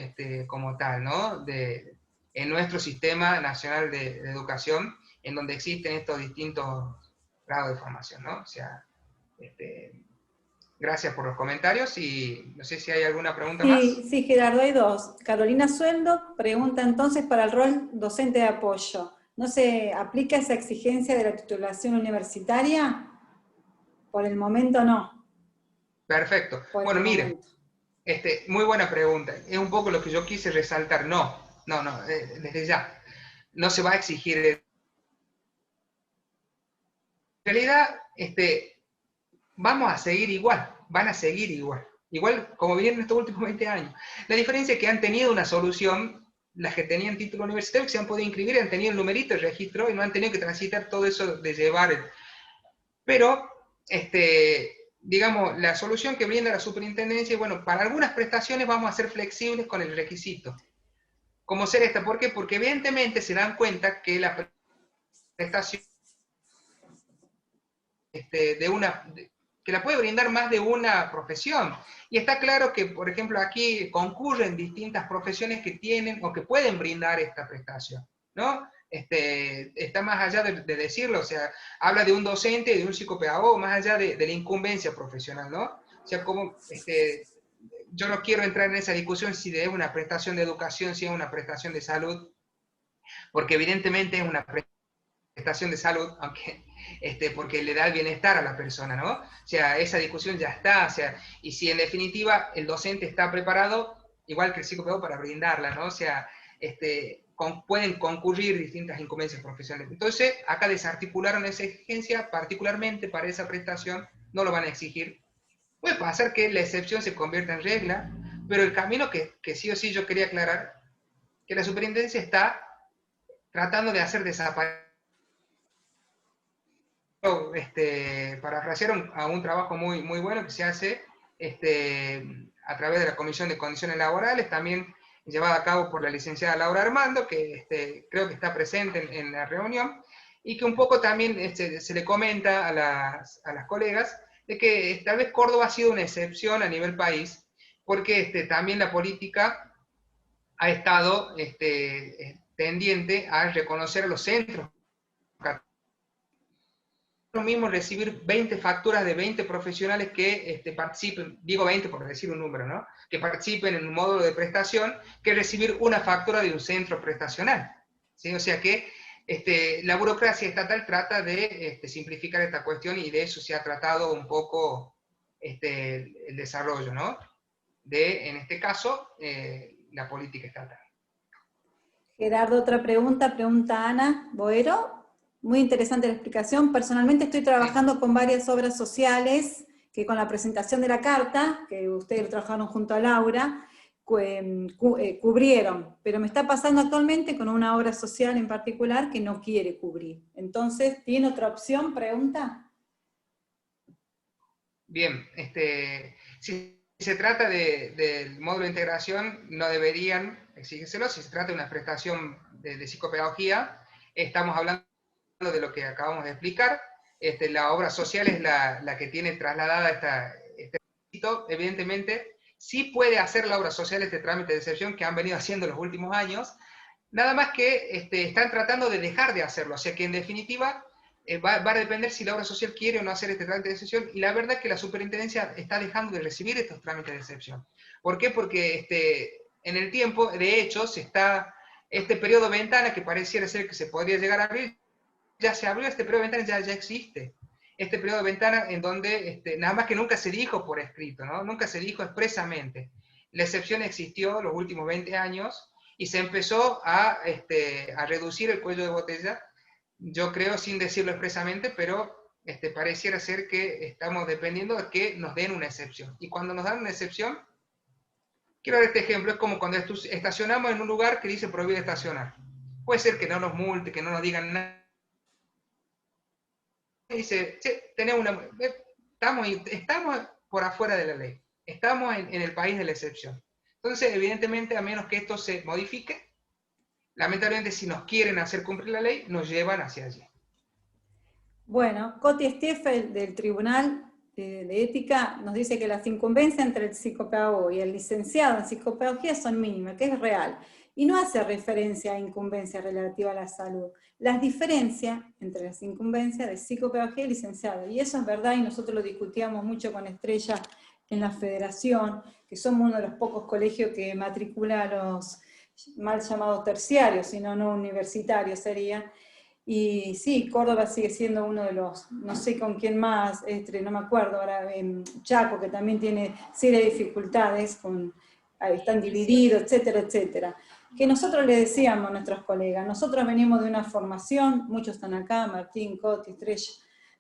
como tal, ¿no?, en nuestro sistema nacional de educación, en donde existen estos distintos grados de formación, ¿no? O sea, gracias por los comentarios y no sé si hay alguna pregunta más. Sí, Gerardo, hay dos. Carolina Sueldo pregunta entonces para el rol docente de apoyo. ¿No se aplica esa exigencia de la titulación universitaria? Por el momento no. Perfecto. Bueno, miren, muy buena pregunta. Es un poco lo que yo quise resaltar. No, desde ya. No se va a exigir. En realidad, vamos a seguir igual, van a seguir igual. Igual como vienen estos últimos 20 años. La diferencia es que han tenido una solución, las que tenían título universitario, que se han podido inscribir, han tenido el numerito, el registro, y no han tenido que transitar todo eso de llevar. Pero, digamos, la solución que brinda la superintendencia, bueno, para algunas prestaciones vamos a ser flexibles con el requisito. ¿Cómo ser esta? ¿Por qué? Porque evidentemente se dan cuenta que la prestación que la puede brindar más de una profesión. Y está claro que, por ejemplo, aquí concurren distintas profesiones que tienen o que pueden brindar esta prestación, ¿no? Está más allá de decirlo, o sea, habla de un docente, de un psicopedagogo, más allá de la incumbencia profesional, ¿no? O sea, como, yo no quiero entrar en esa discusión si es una prestación de educación, si es una prestación de salud, porque evidentemente es una prestación de salud, aunque porque le da el bienestar a la persona, ¿no? O sea, esa discusión ya está, o sea, y si en definitiva el docente está preparado, igual que el psicopedagogo, para brindarla, ¿no? O sea, pueden concurrir distintas incumbencias profesionales. Entonces, acá desarticularon esa exigencia, particularmente para esa prestación, no lo van a exigir. Puede pasar que la excepción se convierta en regla, pero el camino que sí o sí yo quería aclarar, que la superintendencia está tratando de hacer desaparecer, parafrasear a un trabajo muy, muy bueno que se hace a través de la Comisión de Condiciones Laborales, también llevada a cabo por la licenciada Laura Armando, que creo que está presente en la reunión, y que un poco también se le comenta a las colegas de que tal vez Córdoba ha sido una excepción a nivel país, porque también la política ha estado tendiente a reconocer a los centros. Lo mismo recibir 20 facturas de 20 profesionales que participen, digo 20 por decir un número, ¿no?, que participen en un módulo de prestación, que recibir una factura de un centro prestacional, ¿sí? O sea que la burocracia estatal trata de simplificar esta cuestión, y de eso se ha tratado un poco el desarrollo, ¿no?, en este caso, la política estatal. Gerardo, otra pregunta Ana Boero. Muy interesante la explicación. Personalmente estoy trabajando con varias obras sociales que con la presentación de la carta, que ustedes trabajaron junto a Laura, cubrieron, pero me está pasando actualmente con una obra social en particular que no quiere cubrir. Entonces, ¿tiene otra opción? Pregunta. Bien, si se trata del módulo de integración, no deberían exigírselo. Si se trata de una prestación de psicopedagogía, estamos hablando de lo que acabamos de explicar. La obra social es la que tiene trasladada este requisito. Evidentemente, sí puede hacer la obra social este trámite de excepción que han venido haciendo los últimos años, nada más que están tratando de dejar de hacerlo. O sea que en definitiva va a depender si la obra social quiere o no hacer este trámite de excepción, y la verdad es que la superintendencia está dejando de recibir estos trámites de excepción. ¿Por qué? Porque en el tiempo, de hecho, este periodo de ventana que pareciera ser que se podría llegar a abrir, ya se abrió. Este periodo de ventana ya existe. Este periodo de ventana en donde, nada más que nunca se dijo por escrito, ¿no? Nunca se dijo expresamente. La excepción existió los últimos 20 años y se empezó a reducir el cuello de botella, yo creo sin decirlo expresamente, pero pareciera ser que estamos dependiendo de que nos den una excepción. Y cuando nos dan una excepción, quiero dar este ejemplo, es como cuando estacionamos en un lugar que dice prohibido estacionar. Puede ser que no nos multe, que no nos digan nada, dice, che, estamos por afuera de la ley, estamos en el país de la excepción. Entonces, evidentemente, a menos que esto se modifique, lamentablemente, si nos quieren hacer cumplir la ley, nos llevan hacia allí. Bueno, Coti Stiefel del Tribunal de Ética nos dice que las incumbencias entre el psicopedagogo y el licenciado en psicopedagogía son mínimas, que es real, y no hace referencia a incumbencias relativas a la salud. Las diferencias entre las incumbencias de psicopedagogía y licenciado, y eso es verdad, y nosotros lo discutíamos mucho con Estrella en la federación, que somos uno de los pocos colegios que matricula a los mal llamados terciarios, sino no universitarios sería. Y sí, Córdoba sigue siendo uno de los, no sé con quién más, no me acuerdo ahora, Chaco, que también tiene serias dificultades, están divididos, etcétera, etcétera. Que nosotros le decíamos a nuestros colegas, nosotros venimos de una formación, muchos están acá, Martín, Coti, Estrella,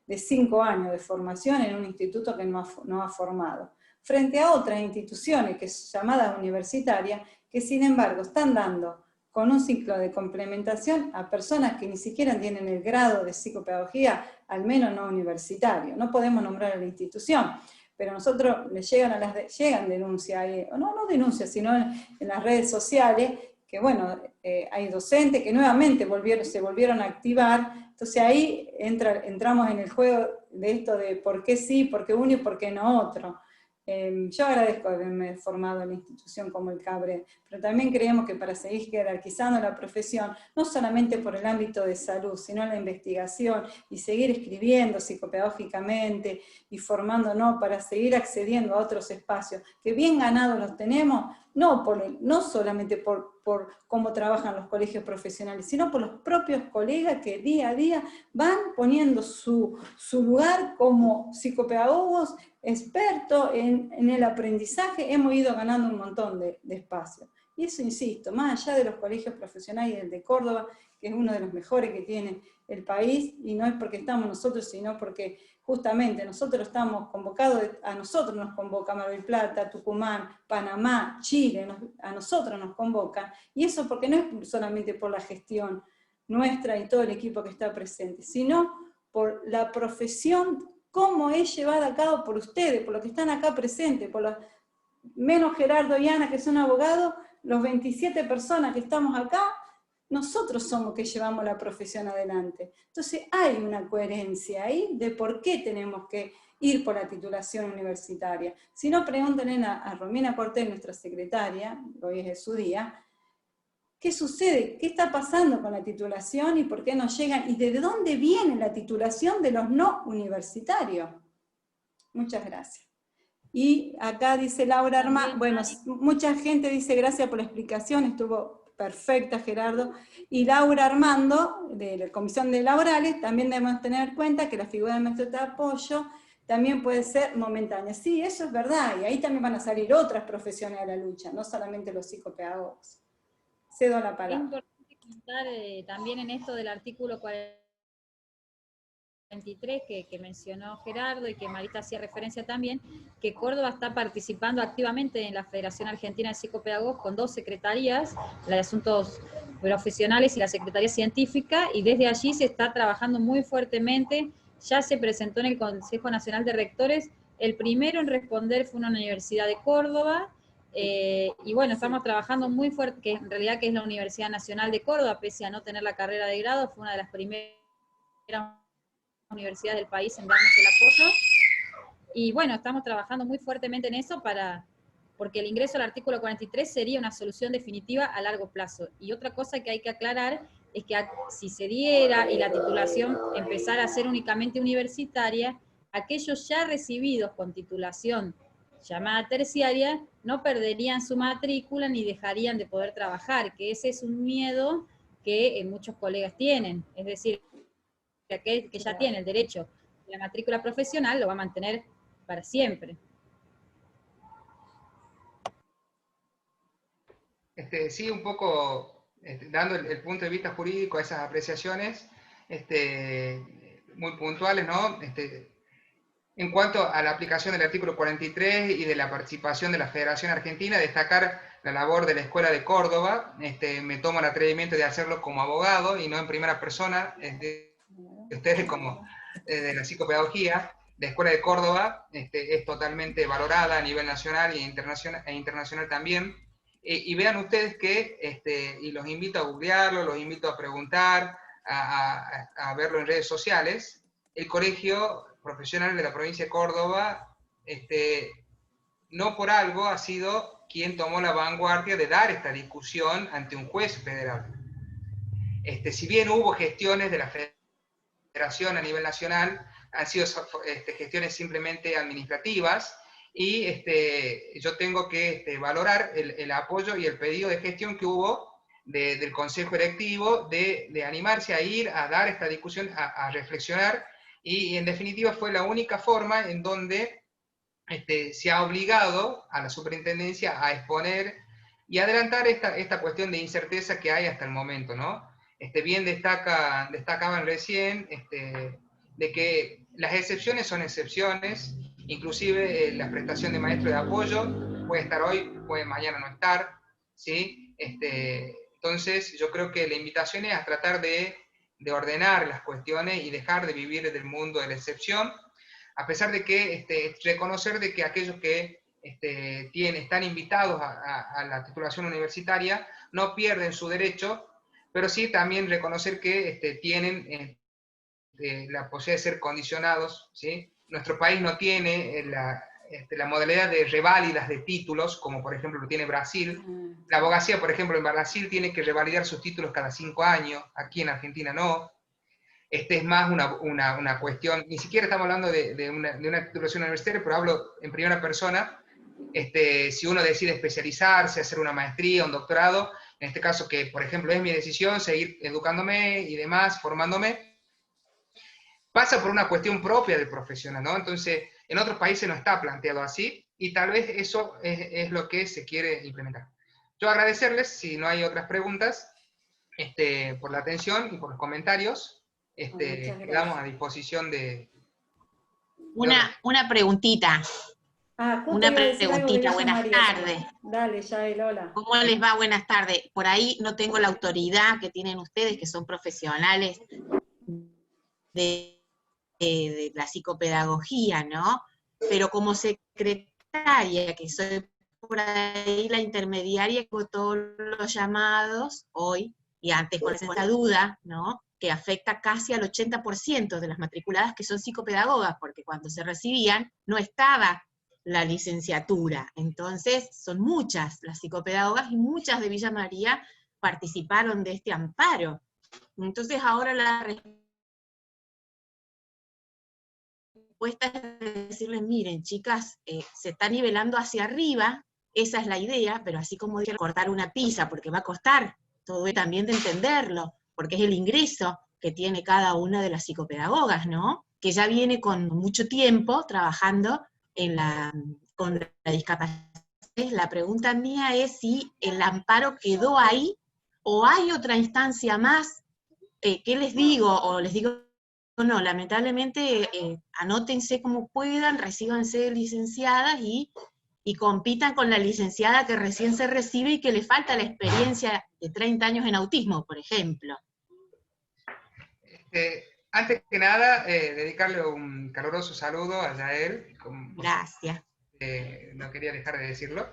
de 5 años de formación en un instituto que no ha formado, frente a otras instituciones, que es llamada universitaria, que sin embargo están dando con un ciclo de complementación a personas que ni siquiera tienen el grado de psicopedagogía, al menos no universitario. No podemos nombrar a la institución, pero nosotros les llegan denuncias, o no denuncias, sino en las redes sociales, que bueno, hay docentes que nuevamente se volvieron a activar. Entonces ahí entramos en el juego de esto de por qué sí, por qué uno y por qué no otro. Yo agradezco haberme formado en la institución como el CABRE, pero también creemos que para seguir jerarquizando la profesión, no solamente por el ámbito de salud, sino en la investigación, y seguir escribiendo psicopedagógicamente, y formándonos para seguir accediendo a otros espacios, que bien ganados los tenemos, no solamente por cómo trabajan los colegios profesionales, sino por los propios colegas que día a día van poniendo su lugar como psicopedagogos, expertos en el aprendizaje. Hemos ido ganando un montón de espacio. Y eso, insisto, más allá de los colegios profesionales y el de Córdoba, que es uno de los mejores que tiene el país, y no es porque estamos nosotros, sino porque justamente nosotros estamos convocados, a nosotros nos convoca Mar del Plata, Tucumán, Panamá, Chile, a nosotros nos convocan, y eso porque no es solamente por la gestión nuestra y todo el equipo que está presente, sino por la profesión, cómo es llevada a cabo por ustedes, por los que están acá presentes, por los, menos Gerardo y Ana, que son abogados, los 27 personas que estamos acá, nosotros somos que llevamos la profesión adelante. Entonces hay una coherencia ahí de por qué tenemos que ir por la titulación universitaria. Si no, pregúntenle a Romina Cortés, nuestra secretaria, hoy es su día, ¿qué sucede? ¿Qué está pasando con la titulación y por qué no llegan? ¿Y de dónde viene la titulación de los no universitarios? Muchas gracias. Y acá dice Laura Armando, bueno, mucha gente dice gracias por la explicación, estuvo perfecta Gerardo, y Laura Armando, de la Comisión de Laborales, también debemos tener en cuenta que la figura de maestro de apoyo también puede ser momentánea. Sí, eso es verdad, y ahí también van a salir otras profesiones a la lucha, no solamente los psicopedagogos. Cedo la palabra. Es importante comentar también en esto del artículo 40 23 que mencionó Gerardo y que Marita hacía referencia también, que Córdoba está participando activamente en la Federación Argentina de Psicopedagogos con 2 secretarías, la de Asuntos Profesionales y la Secretaría Científica, y desde allí se está trabajando muy fuertemente. Ya se presentó en el Consejo Nacional de Rectores, el primero en responder fue una universidad de Córdoba, y bueno, estamos trabajando muy fuerte, que en realidad que es la Universidad Nacional de Córdoba, pese a no tener la carrera de grado, fue una de las primeras universidades del país en darnos el apoyo, y bueno, estamos trabajando muy fuertemente en eso porque el ingreso al artículo 43 sería una solución definitiva a largo plazo. Y otra cosa que hay que aclarar es que si se diera y la titulación empezara a ser únicamente universitaria, aquellos ya recibidos con titulación llamada terciaria no perderían su matrícula ni dejarían de poder trabajar, que ese es un miedo que muchos colegas tienen, es decir, que aquel que ya tiene el derecho a la matrícula profesional lo va a mantener para siempre. Sí, un poco dando el punto de vista jurídico a esas apreciaciones muy puntuales, ¿no? En cuanto a la aplicación del artículo 43 y de la participación de la Federación Argentina, destacar la labor de la Escuela de Córdoba. Me tomo el atrevimiento de hacerlo como abogado y no en primera persona, de ustedes como de la psicopedagogía. La Escuela de Córdoba es totalmente valorada a nivel nacional e internacional también. Y vean ustedes que, y los invito a googlearlo, los invito a preguntar, a verlo en redes sociales, el Colegio Profesional de la provincia de Córdoba, no por algo ha sido quien tomó la vanguardia de dar esta discusión ante un juez federal. Si bien hubo gestiones de la federación a nivel nacional, han sido gestiones simplemente administrativas, y yo tengo que valorar el apoyo y el pedido de gestión que hubo del Consejo Directivo de animarse a ir a dar esta discusión, a reflexionar, y en definitiva fue la única forma en donde se ha obligado a la superintendencia a exponer y adelantar esta cuestión de incerteza que hay hasta el momento, ¿no? Bien destacaban recién de que las excepciones son excepciones, inclusive la prestación de maestro de apoyo puede estar hoy, puede mañana no estar, ¿sí? Entonces yo creo que la invitación es a tratar de ordenar las cuestiones y dejar de vivir del mundo de la excepción, a pesar de que reconocer de que aquellos que están invitados a la titulación universitaria no pierden su derecho, pero sí también reconocer que tienen la posibilidad de ser condicionados, ¿sí? Nuestro país no tiene la modalidad de reválidas de títulos, como por ejemplo lo tiene Brasil. La abogacía, por ejemplo, en Brasil tiene que revalidar sus títulos cada 5 años, aquí en Argentina no. Es más una cuestión, ni siquiera estamos hablando de una titulación universitaria, pero hablo en primera persona. Si uno decide especializarse, hacer una maestría, un doctorado, en este caso que, por ejemplo, es mi decisión seguir educándome y demás, formándome, pasa por una cuestión propia del profesional, ¿no? Entonces, en otros países no está planteado así, y tal vez eso es lo que se quiere implementar. Yo agradecerles, si no hay otras preguntas, por la atención y por los comentarios. Quedamos a disposición de... Una preguntita. Una preguntita, buenas tardes. Dale, Yael, hola. ¿Cómo les va? Buenas tardes. Por ahí no tengo la autoridad que tienen ustedes, que son profesionales de la psicopedagogía, ¿no? Pero como secretaria, que soy por ahí la intermediaria con todos los llamados hoy, y antes con esa duda, ¿no?, que afecta casi al 80% de las matriculadas que son psicopedagogas, porque cuando se recibían no estaba la licenciatura. Entonces son muchas las psicopedagogas y muchas de Villa María participaron de este amparo. Entonces ahora la respuesta es decirles, miren chicas, se está nivelando hacia arriba, esa es la idea, pero así como dije, cortar una pizza, porque va a costar, todo es también de entenderlo, porque es el ingreso que tiene cada una de las psicopedagogas, ¿no? Que ya viene con mucho tiempo trabajando con la discapacidad. La pregunta mía es si el amparo quedó ahí, o hay otra instancia más. ¿Qué les digo? O les digo no, lamentablemente, anótense como puedan, recíbanse licenciadas y compitan con la licenciada que recién se recibe y que le falta la experiencia de 30 años en autismo, por ejemplo. Antes que nada, dedicarle un caluroso saludo a Yael. Gracias. No quería dejar de decirlo.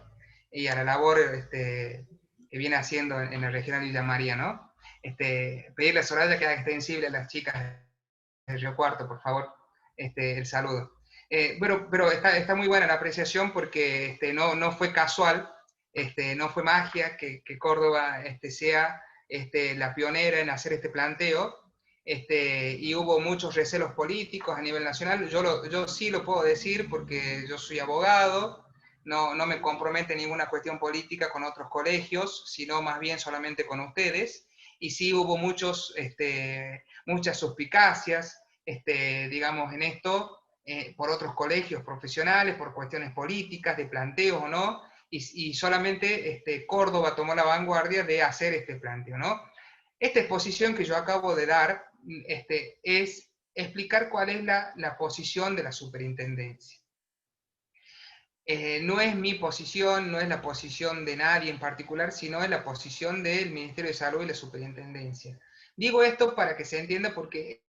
Y a la labor que viene haciendo en la regional Villa María, ¿no? Pedirle a Soraya que haga extensible a las chicas del Río Cuarto, por favor, el saludo. Pero está muy buena la apreciación porque no fue casual, no fue magia que Córdoba sea la pionera en hacer este planteo, y hubo muchos recelos políticos a nivel nacional. Yo sí lo puedo decir porque yo soy abogado, no me compromete ninguna cuestión política con otros colegios, sino más bien solamente con ustedes, y sí hubo muchas suspicacias, digamos, en esto, por otros colegios profesionales, por cuestiones políticas, de planteos o no, y solamente Córdoba tomó la vanguardia de hacer este planteo, ¿no? Esta exposición que yo acabo de dar es explicar cuál es la posición de la superintendencia. No es mi posición, no es la posición de nadie en particular, sino es la posición del Ministerio de Salud y la superintendencia. Digo esto para que se entienda porque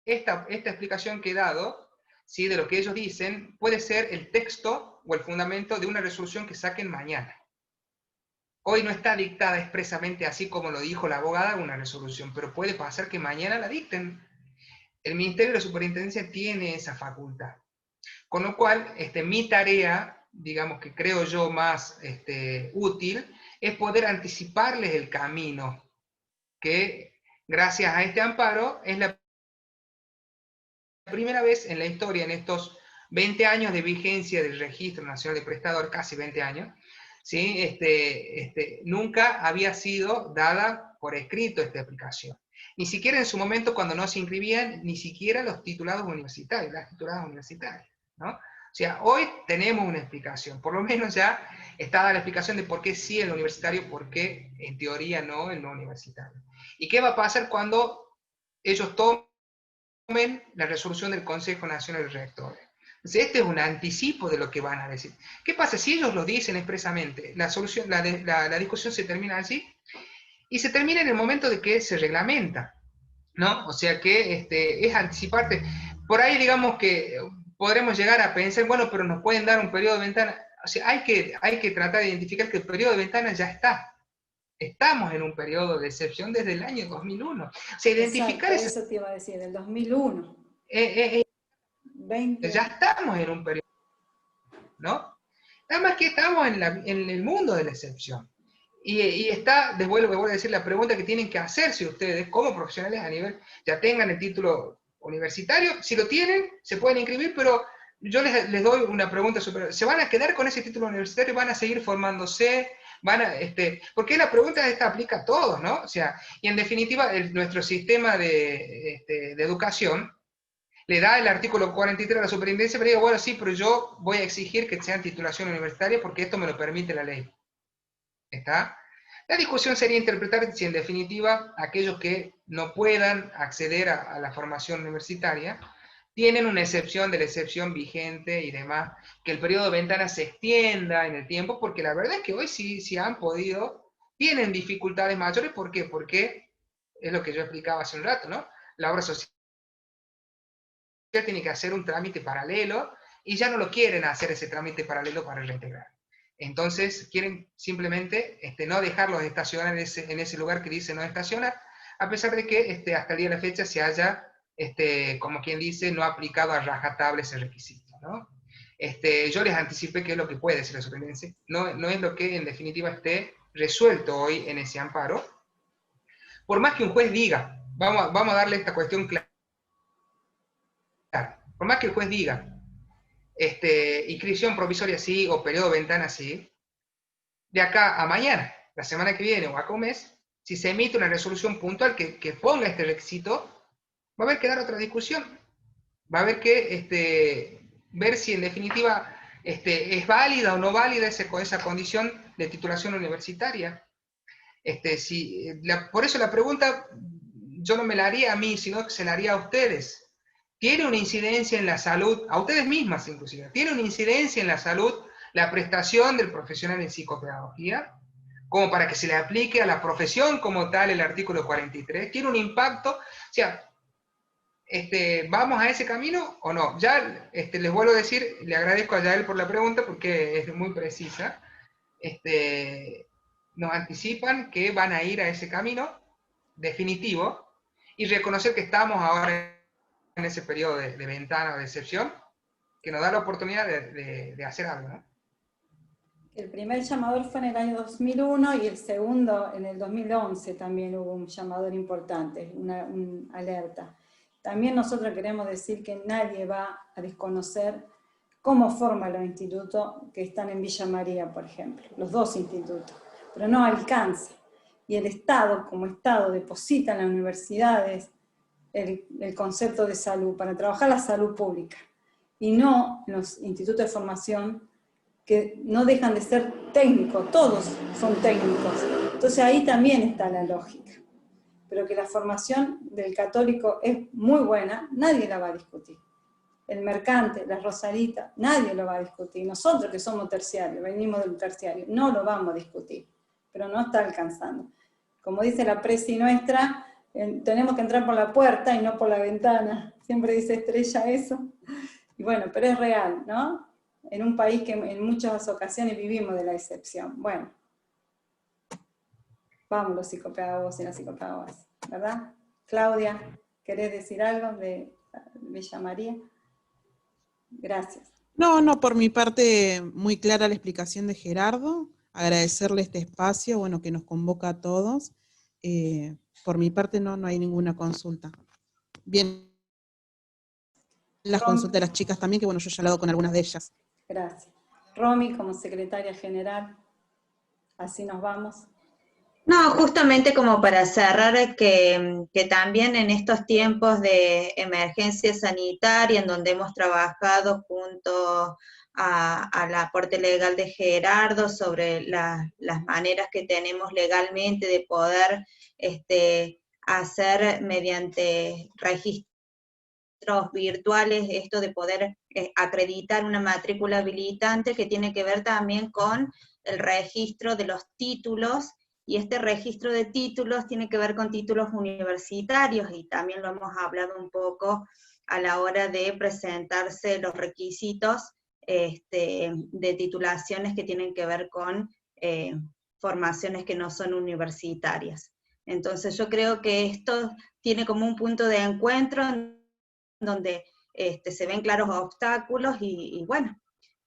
esta explicación que he dado, ¿sí?, de lo que ellos dicen, puede ser el texto o el fundamento de una resolución que saquen mañana. Hoy no está dictada expresamente así como lo dijo la abogada una resolución, pero puede pasar que mañana la dicten. El Ministerio de la Superintendencia tiene esa facultad. Con lo cual, mi tarea, digamos que creo yo más útil, es poder anticiparles el camino, que gracias a este amparo es la primera vez en la historia, en estos 20 años de vigencia del Registro Nacional de Prestadores, casi 20 años, ¿sí? Nunca había sido dada por escrito esta aplicación. Ni siquiera en su momento, cuando no se inscribían, ni siquiera los titulados universitarios, las tituladas universitarias, ¿no? O sea, hoy tenemos una explicación, por lo menos ya está dada la explicación de por qué sí en lo universitario, por qué en teoría no en lo universitario. ¿Y qué va a pasar cuando ellos tomen la resolución del Consejo Nacional de Rectores? Entonces, este es un anticipo de lo que van a decir. ¿Qué pasa si ellos lo dicen expresamente? La discusión se termina así, y se termina en el momento de que se reglamenta, ¿no? O sea que es anticiparte. Por ahí, digamos que podremos llegar a pensar, bueno, pero nos pueden dar un periodo de ventana. O sea, hay que tratar de identificar que el periodo de ventana ya está. Estamos en un periodo de excepción desde el año 2001. O sea, identificar eso te iba a decir, del 2001. 20. Ya estamos en un periodo, ¿no? Nada más que estamos en el mundo de la excepción. Y está, les vuelvo a decir, la pregunta que tienen que hacerse ustedes como profesionales a nivel, ya tengan el título universitario, si lo tienen, se pueden inscribir, pero yo les doy una pregunta superior. ¿Se van a quedar con ese título universitario? ¿Van a seguir formándose? Porque la pregunta esta aplica a todos, ¿no? O sea, y en definitiva, nuestro sistema de educación le da el artículo 43 a la superintendencia, pero digo, bueno, sí, pero yo voy a exigir que sean titulación universitaria porque esto me lo permite la ley. ¿Está? La discusión sería interpretar si en definitiva aquellos que no puedan acceder a la formación universitaria tienen una excepción de la excepción vigente y demás, que el periodo de ventana se extienda en el tiempo, porque la verdad es que hoy sí han podido, tienen dificultades mayores. ¿Por qué? Porque es lo que yo explicaba hace un rato, ¿no? La obra social tiene que hacer un trámite paralelo y ya no lo quieren hacer ese trámite paralelo para reintegrar. Entonces quieren simplemente no dejarlos estacionar en ese lugar que dice no estacionar, a pesar de que hasta el día de la fecha se haya, como quien dice, no aplicado a rajatabla ese requisito, ¿no? Yo les anticipé qué es lo que puede decir la superintendencia, no es lo que en definitiva esté resuelto hoy en ese amparo, por más que un juez diga, vamos a darle esta cuestión clara, por más que el juez diga, inscripción provisoria sí, o periodo de ventana sí, de acá a mañana, la semana que viene o acá un mes, si se emite una resolución puntual que ponga este requisito, va a haber que dar otra discusión. Va a haber que ver si en definitiva es válida o no válida esa condición de titulación universitaria. Por eso la pregunta yo no me la haría a mí, sino que se la haría a ustedes. Tiene una incidencia en la salud, a ustedes mismas inclusive, tiene una incidencia en la salud la prestación del profesional en psicopedagogía, como para que se le aplique a la profesión como tal el artículo 43, tiene un impacto, o sea, ¿vamos a ese camino o no? Ya les vuelvo a decir, le agradezco a Yael por la pregunta porque es muy precisa. Nos anticipan que van a ir a ese camino definitivo y reconocer que estamos ahora en ese periodo de ventana o de excepción que nos da la oportunidad de hacer algo, ¿no? El primer llamador fue en el año 2001 y el segundo en el 2011 también hubo un llamador importante, una alerta. También nosotros queremos decir que nadie va a desconocer cómo forman los institutos que están en Villa María, por ejemplo, los dos institutos, pero no alcanza. Y el Estado, como Estado, deposita en las universidades el concepto de salud, para trabajar la salud pública, y no en los institutos de formación que no dejan de ser técnicos, todos son técnicos. Entonces ahí también está la lógica. Pero que la formación del católico es muy buena, nadie la va a discutir. El mercante, la Rosarita, nadie lo va a discutir. Nosotros que somos terciarios, venimos del terciario, no lo vamos a discutir, pero no está alcanzando. Como dice la presi nuestra, tenemos que entrar por la puerta y no por la ventana. Siempre dice Estrella eso. Y bueno, pero es real, ¿no? En un país que en muchas ocasiones vivimos de la excepción. Bueno, vamos los psicopedagogos y las psicopedagogas, ¿verdad? Claudia, ¿querés decir algo de Villa María? Gracias. No, por mi parte, muy clara la explicación de Gerardo, agradecerle este espacio, bueno, que nos convoca a todos. Por mi parte no hay ninguna consulta. Bien, las consultas de las chicas también, que bueno, yo ya he hablado con algunas de ellas. Gracias. Romy, como secretaria general, así nos vamos. No, justamente como para cerrar, que también en estos tiempos de emergencia sanitaria, en donde hemos trabajado junto al aporte legal de Gerardo sobre las maneras que tenemos legalmente de poder hacer mediante registros virtuales, esto de poder acreditar una matrícula habilitante, que tiene que ver también con el registro de los títulos, y este registro de títulos tiene que ver con títulos universitarios, y también lo hemos hablado un poco a la hora de presentarse los requisitos de titulaciones que tienen que ver con formaciones que no son universitarias. Entonces yo creo que esto tiene como un punto de encuentro donde se ven claros obstáculos y bueno,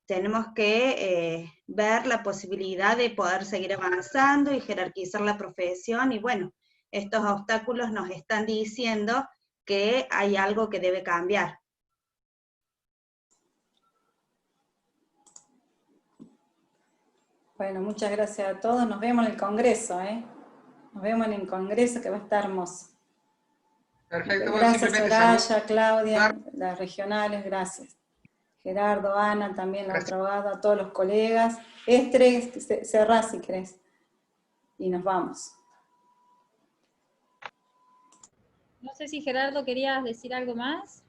tenemos que ver la posibilidad de poder seguir avanzando y jerarquizar la profesión, y bueno, estos obstáculos nos están diciendo que hay algo que debe cambiar. Bueno, muchas gracias a todos. Nos vemos en el Congreso, ¿eh? Nos vemos en el Congreso, que va a estar hermoso. Perfecto. Gracias, Soraya, Claudia, las regionales, gracias. Gerardo, Ana, también la otra abogada, a todos los colegas. Estre, cerrá si querés. Y nos vamos. No sé si Gerardo querías decir algo más.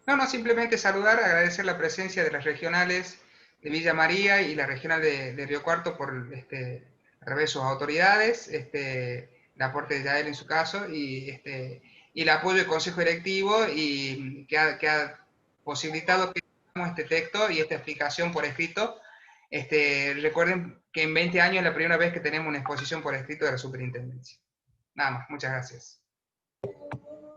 No, simplemente saludar, agradecer la presencia de las regionales de Villa María y la regional de Río Cuarto por a través de sus autoridades, el aporte de Yael en su caso, y el apoyo del Consejo Directivo, y que ha posibilitado que hagamos este texto y esta explicación por escrito. Recuerden que en 20 años es la primera vez que tenemos una exposición por escrito de la superintendencia. Nada más, muchas gracias.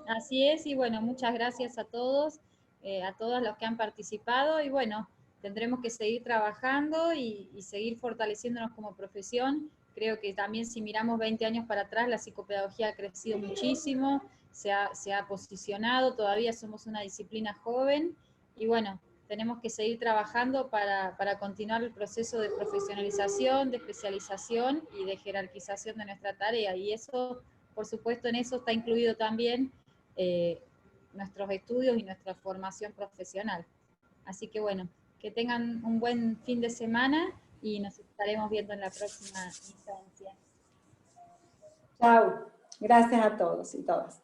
Así es, y bueno, muchas gracias a todos los que han participado, y bueno, tendremos que seguir trabajando y seguir fortaleciéndonos como profesión. Creo que también si miramos 20 años para atrás, la psicopedagogía ha crecido muchísimo, se ha posicionado, todavía somos una disciplina joven, y bueno, tenemos que seguir trabajando para continuar el proceso de profesionalización, de especialización y de jerarquización de nuestra tarea, y eso, por supuesto, en eso está incluido también nuestros estudios y nuestra formación profesional. Así que bueno, que tengan un buen fin de semana y nos estaremos viendo en la próxima instancia. Chao. Gracias a todos y todas.